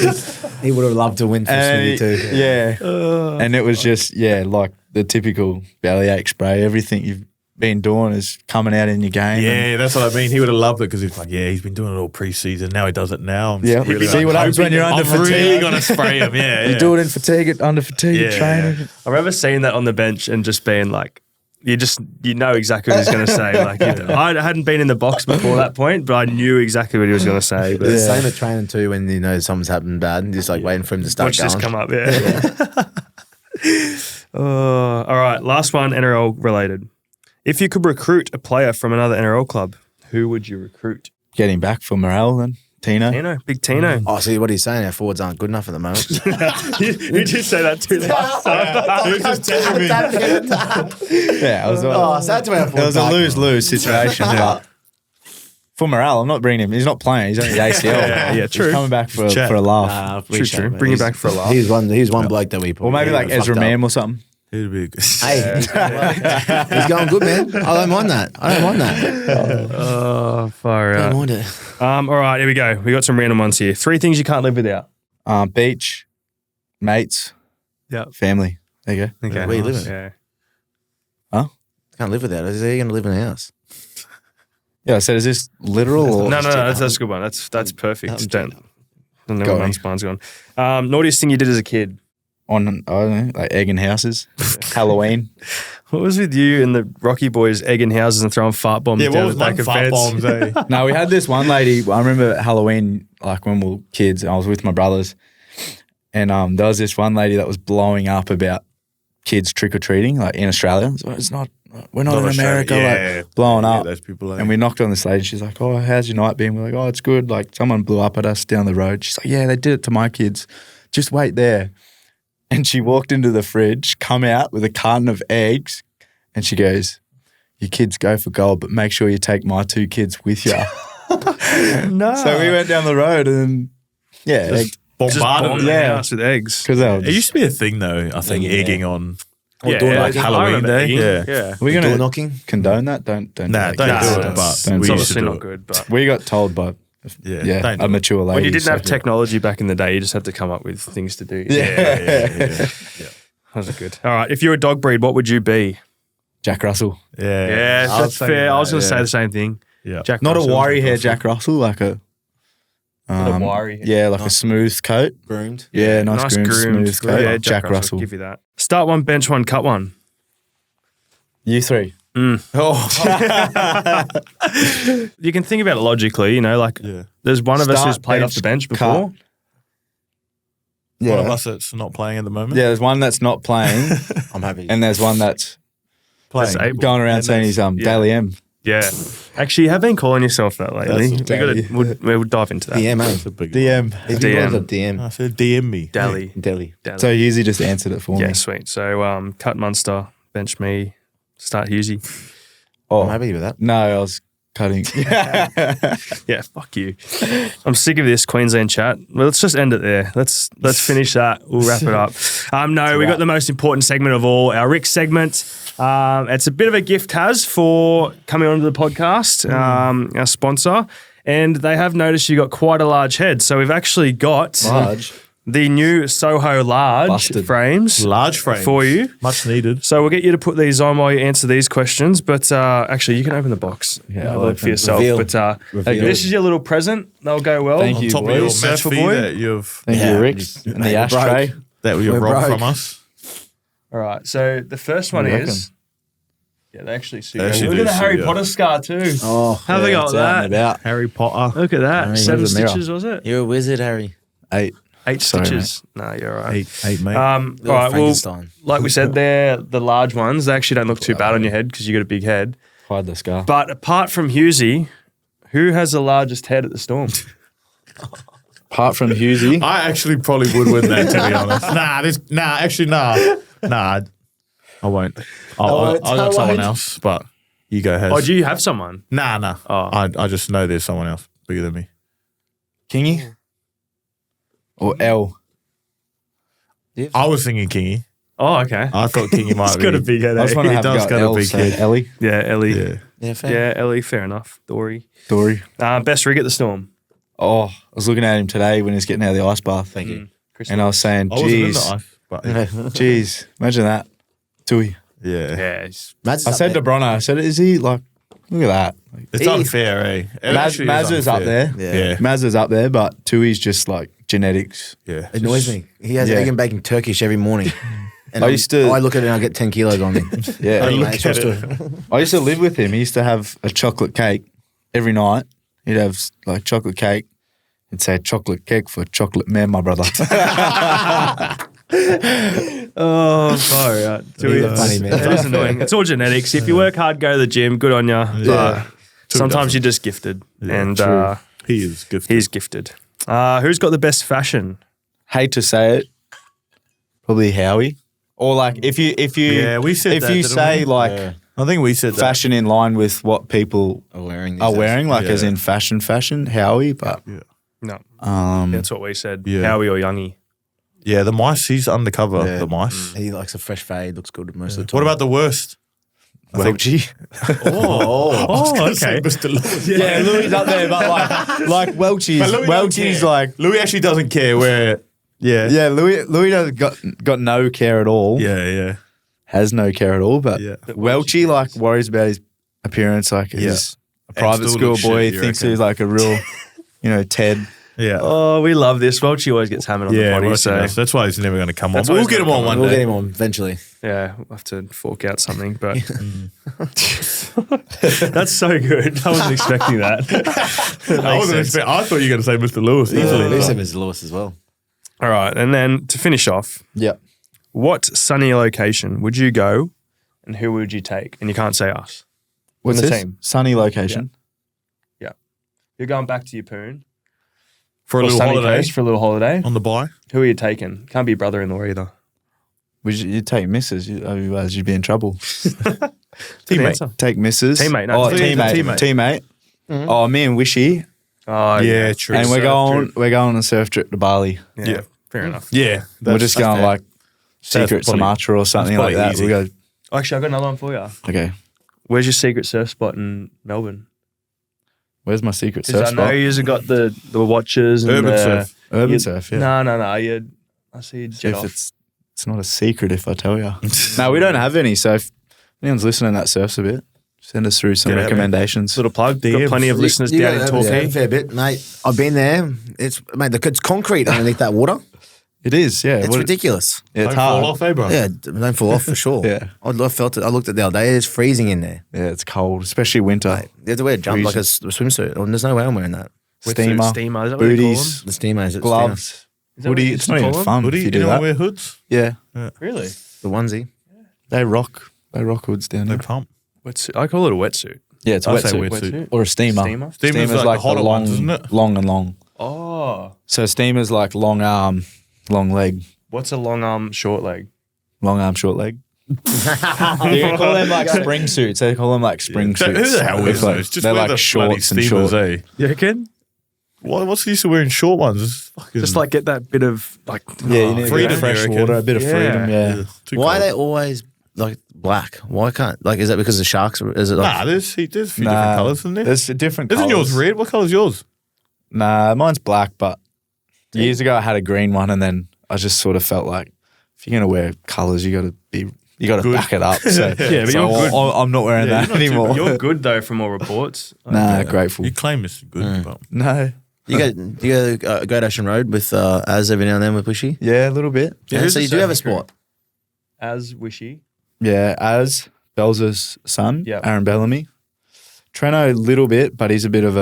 He would have loved to win for Smithy too. Yeah. And it was just, like the typical bellyache spray. Everything you've been doing is coming out in your game. Yeah, that's what I mean. He would have loved it because he's like, he's been doing it all preseason. Now he does it now. I'm Yeah. really See what happens when you're under I'm really fatigue. going to spray him. Yeah, You do it in fatigue, under fatigue training. I remember seeing that on the bench and just being like, you know exactly what he's going to say. Like I hadn't been in the box before that point, but I knew exactly what he was going to say. But It's the same at training too when you know something's happened bad and just like waiting for him to start watch going. this come up. All right, last one, NRL related. If you could recruit a player from another NRL club, who would you recruit? Getting back for morale then. Tino. Big Tino. Oh, see what he's saying. Our forwards aren't good enough at the moment. You did say that too last time. He was just telling me. Yeah, it was sad to our it was a lose-lose situation. But for morale, I'm not bringing him. He's not playing. He's only ACL. Yeah, true. He's coming back for chat. a laugh. True. Bring him back for a laugh. He's one bloke that we put. Or maybe like Ezra Mam or something. He'd be good. Hey, he's going good, man. I don't mind that. Oh, far I don't out. mind it. All right, here we go. We got some random ones here. 3 things you can't live without. Beach, mates, family. There you go. Okay. Where you living? Yeah. Can't live without it. Is he going to live in a house? Yeah, I said, is this literal? Or No, that's a good one. That's perfect. Don't know Go where on. my spine's gone. Naughtiest thing you did as a kid. on, I don't know, like egging houses, Halloween. What was with you and the Rocky Boys egging houses and throwing fart bombs Yeah, down what was the back one of fart beds? bombs, eh? No, we had this one lady. I remember Halloween, like when we were kids, and I was with my brothers, and there was this one lady that was blowing up about kids trick or treating, like in Australia. So it's not, we're not in America, like blowing up. Those people, And we knocked on this lady. She's like, "Oh, how's your night been?" We're like, "Oh, it's good." Like someone blew up at us down the road. She's like, "Yeah, they did it to my kids. Just wait there." And she walked into the fridge, come out with a carton of eggs, and she goes, "Your kids go for gold, but make sure you take my 2 kids with you." No. So we went down the road and Just bombarded Yeah. the house with eggs. because It used to be a thing though, I think, egging on door like knocking. Halloween Day. Yeah. we're Door gonna knocking. condone that. Don't Nah, do don't that. do Nah, it, that's- but don't It's do we used obviously to do not it. good, but We got told by Yeah, don't a do it. mature lady. when you didn't have so- technology back in the day, you just had to come up with things to do. Yeah. Those are good. All right, if you're a dog breed, what would you be? Jack Russell, Yeah, I was that's thinking fair. I was that, going to say yeah. the same thing. Yeah. Jack not Russell. a wiry hair Jack Russell, like a Not a wiry hair. yeah, like a smooth coat. Groomed. Yeah, nice groomed, smooth coat. Yeah, Jack Russell. Give you that. Start one, bench one, cut one. You 3. Oh, You can think about it logically, you know, like yeah. there's one of us who's Start, played off bench, the bench cut. before. Yeah. One of us that's not playing at the moment. Yeah, there's one that's not playing, I'm happy. and there's one that's That's able. going around saying he's Daily M. Yeah. Actually, you have been calling yourself that lately. That's We'll dive into that. DM, That's eh? a big DM. If DM. you want a DM. I said DM me. Dally. Deli. So Husey just answered it for Yeah, me. sweet. So cut Munster, bench me, start Husey. Oh, I'm happy with that. no, I was cutting. Yeah, fuck you. I'm sick of this Queensland chat. Well, let's just end it there. Let's finish that. We'll wrap it up. No, we got the most important segment of all, our RIXX segment. It's a bit of a gift, Kaz, for coming onto the podcast, our sponsor. And they have noticed you got quite a large head. So we've actually got the new Soho large Busted. frames Large frame for you. Much needed. So we'll get you to put these on while you answer these questions. But actually, you can open the box. Yeah, Have a I'll look for open. yourself. Reveal. But Reveal. this is your little present. They'll go well. Thank On you, top of your boys. match Surfer fee boy. that you've Thank Yeah. you, Ricks. And the Mate, we're ashtray. that you've We're robbed broke. from us. All right. So the first one What do you is. Yeah, they actually suit They you. actually Look do at the suit Harry you. Potter scar too. Oh, Have they got it's out and that? about. Harry Potter. Look at that. Harry, 7 where's the mirror? stitches, was it? you're a wizard, Harry. 8. 8 Sorry, stitches. No, you're all right. Eight, mate. All right. Well, Frankenstein. like we said, they're the large ones. They actually don't look too bad on your head because you got a big head. Hide the scar. But apart from Husey, who has the largest head at the Storm? Apart from Husey. I actually probably would win that, to be honest. Nah. I won't. I'll got someone else, but you go ahead. Oh, do you have someone? Nah. Oh. I just know there's someone else bigger than me. Kingy? Or L? I was thinking Kingy. Oh, okay. I thought Kingy might It's be. got a big head. I just want to He have does got got a L, big so head. Ellie. Yeah, Ellie. Yeah. Yeah, fair. Yeah, Ellie, fair enough. Dory. Best rig at the Storm. Oh, I was looking at him today when he was getting out of the ice bath. Thank you. And I was saying, I wasn't in the geez, ice, but geez, imagine that. Tui. yeah. Yeah, I said to Bronner, I said, is he like, look at that. Like, It's unfair, eh? It actually is Mazza's up unfair. there. Yeah. Mazza's up there, but Tui's just like genetics. Yeah. It annoys me. He has egg and bacon Turkish every morning. And I used to- I look at it and I get 10 kilos on me. Yeah. Hey, mate, it's just a- I used to live with him. He used to have a chocolate cake every night. He'd have like chocolate cake. He'd say chocolate cake for chocolate man, my brother. Oh, far out. He's a funny man. It is annoying. It's all genetics. If you work hard, go to the gym, good on you. But sometimes you're just gifted. And He is good. he's gifted. Who's got the best fashion? Hate to say it, probably Howie. Or like if you Yeah, we said if that, you didn't say we? like Yeah. I think we said fashion in line with what people Are wearing. are wearing, like Yeah. as in fashion, Howie. But No, um, that's what we said. Yeah. Howie or Youngie? Yeah, the mice. He's undercover. Yeah. The mice. He likes a fresh fade. Looks good most of the time. What about the worst? Welchie. Oh, okay. Mr. Lewis. Yeah, Louis up there, but like Welchie's But Louis don't Welchie's care. like Louis actually doesn't care where. Yeah. yeah, Louis doesn't got no care at all. Yeah. Has no care at all. But Yeah. Welchie like worries about his appearance, like he's a private still school looks boy. shit, you Thinks reckon? he's like a real, Ted. Yeah. Oh, we love this. Welchie always gets hammered on the Yeah, potty, well, so that's why he's never going to come on. That's But why we'll he's get him gonna on come one We'll day. get him on eventually. yeah, we'll have to fork out something. But that's so good. I wasn't expecting that. I thought you were going to say Mr. Lewis easily. Lewis is Lewis as well. All right, and then to finish off, Yeah. what sunny location would you go, and who would you take? And you can't say us. What's the this? team. Sunny location. You're going back to your poon For a or little sunny holiday coast for a little holiday. on the buy. Who are you taking? Can't be brother-in-law either. Would you take misses? Otherwise, you'd be in trouble. Good answer. Take misses. Teammate, no, Oh, teammate. teammate. Oh, me and Wishy, Oh, Yeah, true. and we're surf going on a surf trip to Bali. Yeah, fair enough. Yeah. We're just going fair. like secret probably- Sumatra or something that's like that. probably We easy. go. Actually, I've got another one for you. Okay. Where's your secret surf spot in Melbourne? Where's my secret 'Cause surf I know spot? you've got the watches and Urban the, surf. Urban you- surf. Yeah. No. I see you jet If off. it's not a secret if I tell you. No, we don't have any. So if anyone's listening that surfs a bit, send us through some Get out, man. recommendations. Little plug. Got DMs. plenty of listeners You down in got Torquay. a fair bit, mate. I've been there. It's concrete underneath that water. It is, yeah. It's ridiculous. Yeah, it's Don't hard. fall off, eh, bro? Yeah, don't fall off for sure. Yeah. I felt it. I looked at it the other day. It's freezing in there. Yeah, it's cold, especially winter. Mate, you have to wear a jump like a swimsuit. Oh, there's no way I'm wearing that. Steamer, Steamer, is that what they call booties, The steamers, gloves, Is that what hoodie. you It's used to not even call them? fun Hoodie, if you you do don't that. wear hoods? Yeah, Really? the onesie. they rock hoods down They there. pump. Wetsuit. I call it a wetsuit. Yeah, it's a I say wetsuit. wetsuit. Or a steamer. Steamer? Steamer's like the hotter long, ones, isn't it? long and long. Oh. So steamer's like long arm, long leg, What's a long arm, short leg? long arm, short leg. They call them like spring suits. They call them like spring So suits. who the hell wears Like- those? Just they're wear like the shorts and steamers, short. eh? You reckon? What's the use of wearing short ones? It's fucking Just like get that bit of like Yeah, you need freedom, a bit of fresh you reckon? water, a bit of Yeah. freedom. Yeah. too Why are cold. they always like black? Why can't is that because the sharks? Or is it like Nah, there's a few different colours, isn't there? There's different. Isn't yours colours. red? What colour's yours? Nah, mine's black. But years ago, I had a green one, and then I just sort of felt like if you're gonna wear colours, you got to Good. back it up. So, Yeah, but so you're good. I'm not wearing that anymore. You're good though from all reports. Nah, grateful. You claim it's good, but No. you go Great Ocean Road with Az every now and then with Bushy? Yeah, a little bit. Yeah, who's so the you do have a surfing crew? spot. As Wishy. Yeah, as Belza's son, Yeah. Aaron Bellamy. Treno, a little bit, but he's a bit of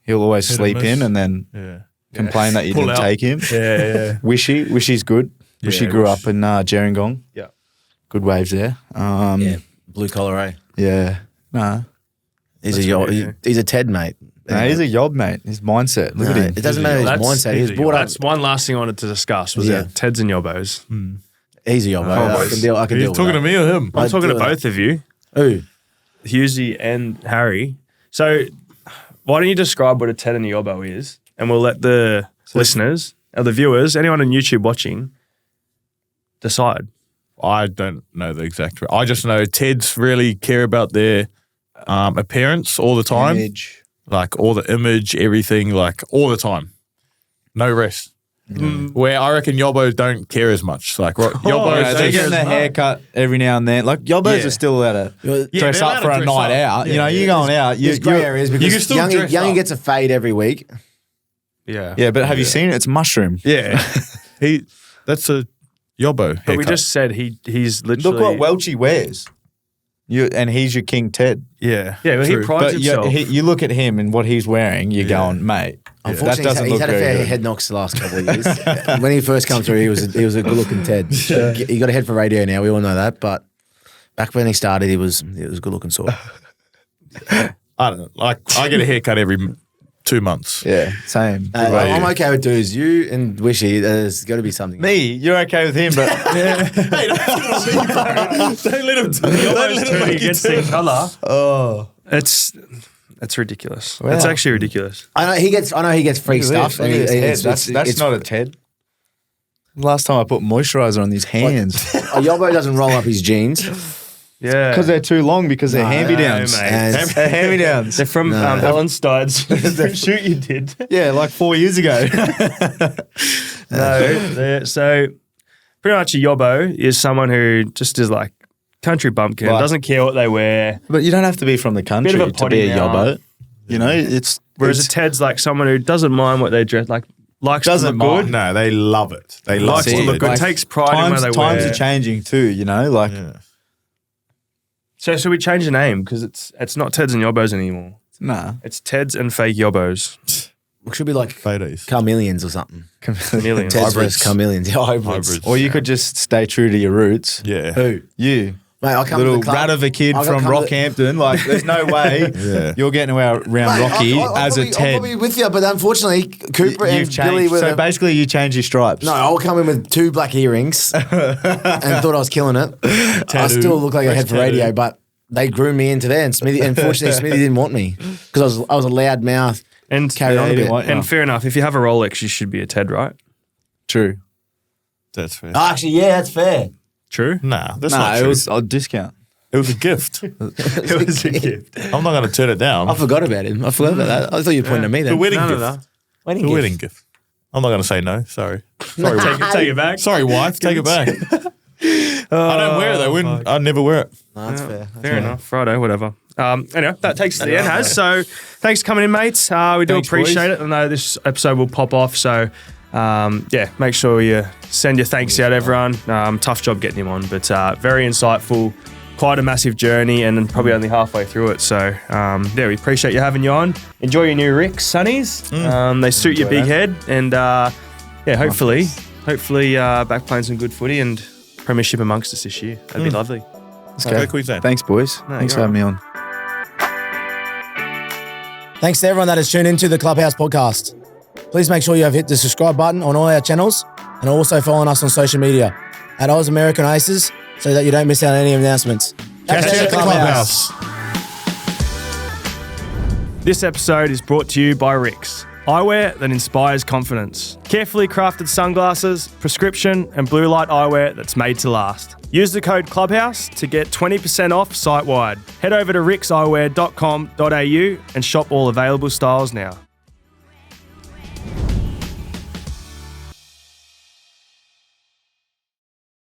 he'll always Hit or sleep miss. in and then yeah. complain that you Pull didn't out. take him. Yeah. Wishy's good. Wishy Yeah, grew Wish. up in Gerringong. Yeah. Good waves there. Yeah, blue collar, eh? Yeah. Nah. He's That's a what we do. he's a Ted mate. Nah, he's a yob, mate. His mindset. Look No, at him. it doesn't matter his That's- mindset. He's he's a brought up. That's one last thing I wanted to discuss was Yeah. Teds and Yobos. He's a yob. I can deal. I can Are you deal. talking to with me or him? I'm I talking to do that. both of you, that. Who? Husey and Harry. So why don't you describe what a Ted and a Yobo is, and we'll let the listeners, or the viewers, anyone on YouTube watching, decide. I don't know the exact. I just know Teds really care about their appearance all the time. Image. Like all the image, everything, like all the time. No rest. Where I reckon Yobbos don't care as much. Like Yobbos, Yeah, they're getting a haircut every now and then. Like Yobbos Yeah. are still allowed to Yeah, dress they're up allowed for to a dress night up. out. Yeah, You know, you're going out. There's grey areas can because still Youngie dress up. gets a fade every week. Yeah. Yeah, but have you seen it? It's mushroom. Yeah. That's a Yobbo But we haircut. just said he's literally. Look what Welchie wears. And he's your King Ted. Yeah. Yeah, but he True. prides But himself. you look at him and what he's wearing, you're going, mate, that Unfortunately, doesn't he's look had a very fair good. head knocks the last couple of years. When he first come through, he was a good looking Ted. He got a head for radio now. We all know that. But back when he started, he was a good looking sort. I don't know. Like I get a haircut every 2 months. Yeah, same. I'm okay with dudes. You and Wishy, there's got to be something. Me, you're okay with him, but Don't let him do Yobbo's turning against the colour. oh, It's ridiculous. Wow. It's actually ridiculous. I know he gets free stuff. Look at his head. That's not a Ted. Last time I put moisturizer on his hands A Yobbo doesn't roll up his jeans. Yeah. because they're too long because they're hand-me-downs. mate. And They're hand-me-downs. They're from Helen Stide's shoot you did. Yeah, like 4 years ago. So pretty much a Yobbo is someone who just is like country bumpkin, Like- doesn't care what they wear. But you don't have to be from the country Bit of a to be a potty mouth. yobbo. You know, it's Whereas it's, a Ted's like someone who doesn't mind what they dress, like likes Doesn't to look mind. good. No, they love it. They love Likes to it. look good. Takes pride in where they times wear. are changing too. You know, like Yeah. So should we change the name? Because it's not Teds and Yobbos anymore. nah. It's Teds and fake Yobbos. it should be like Photos. chameleons or something. Millions. Ted's versus chameleons. Yeah, hybrids. Hybrids. Or you could just stay true to your roots. Yeah. Who? You. Mate, I come Little to the club. rat of a kid I from come to the- Rockhampton. Like, there's no way Yeah. you're getting around Rocky I'll as probably, a Ted. I'll probably be with you, but unfortunately, Cooper and You've Billy changed. were. So basically, you change your stripes. No, I'll come in with 2 black earrings and thought I was killing it. I still look like a head for radio, but they groomed me into there. And Smithy, unfortunately, Smithy didn't want me because I was a loud mouth. And Carry on a he didn't bit. want you. And fair enough. If you have a Rolex, you should be a Ted, right? True. That's fair. Oh, actually, yeah, that's fair. True. Nah, that's Nah, not it true. was a discount. It was a gift. It was a gift. I'm not going to turn it down. I forgot about him. I forgot about that. I thought you were pointing at me The then. wedding No, gift. no. Wedding The gift. wedding gift. I'm not going to say no. Sorry. Sorry, Take it back. Sorry, wife. Take it back. I don't wear it though. I never wear it. No, that's fair. Fair enough. Friday, whatever. Anyway, that takes us to the end, Haz. So thanks for coming in, mates. We do Thanks, appreciate boys. it. I know this episode will pop off. So, yeah, make sure you send your thanks out, everyone. Tough job getting him on, but very insightful. Quite a massive journey and probably only halfway through it. So, yeah, we appreciate you having you on. Enjoy your new RIXX sunnies. They suit your big head. And, yeah, hopefully back playing some good footy and premiership amongst us this year. That'd be lovely. Let's Go Queensland. Thanks, boys. No, Thanks for you're having me on. Thanks to everyone that has tuned into the Clubhouse podcast. Please make sure you have hit the subscribe button on all our channels and also following us on social media at Oz American Aces so that you don't miss out on any announcements. Catch you at the Clubhouse. This episode is brought to you by RIXX Eyewear that inspires confidence. Carefully crafted sunglasses, prescription and blue light eyewear that's made to last. Use the code Clubhouse to get 20% off site-wide. Head over to rixeyewear.com.au and shop all available styles now.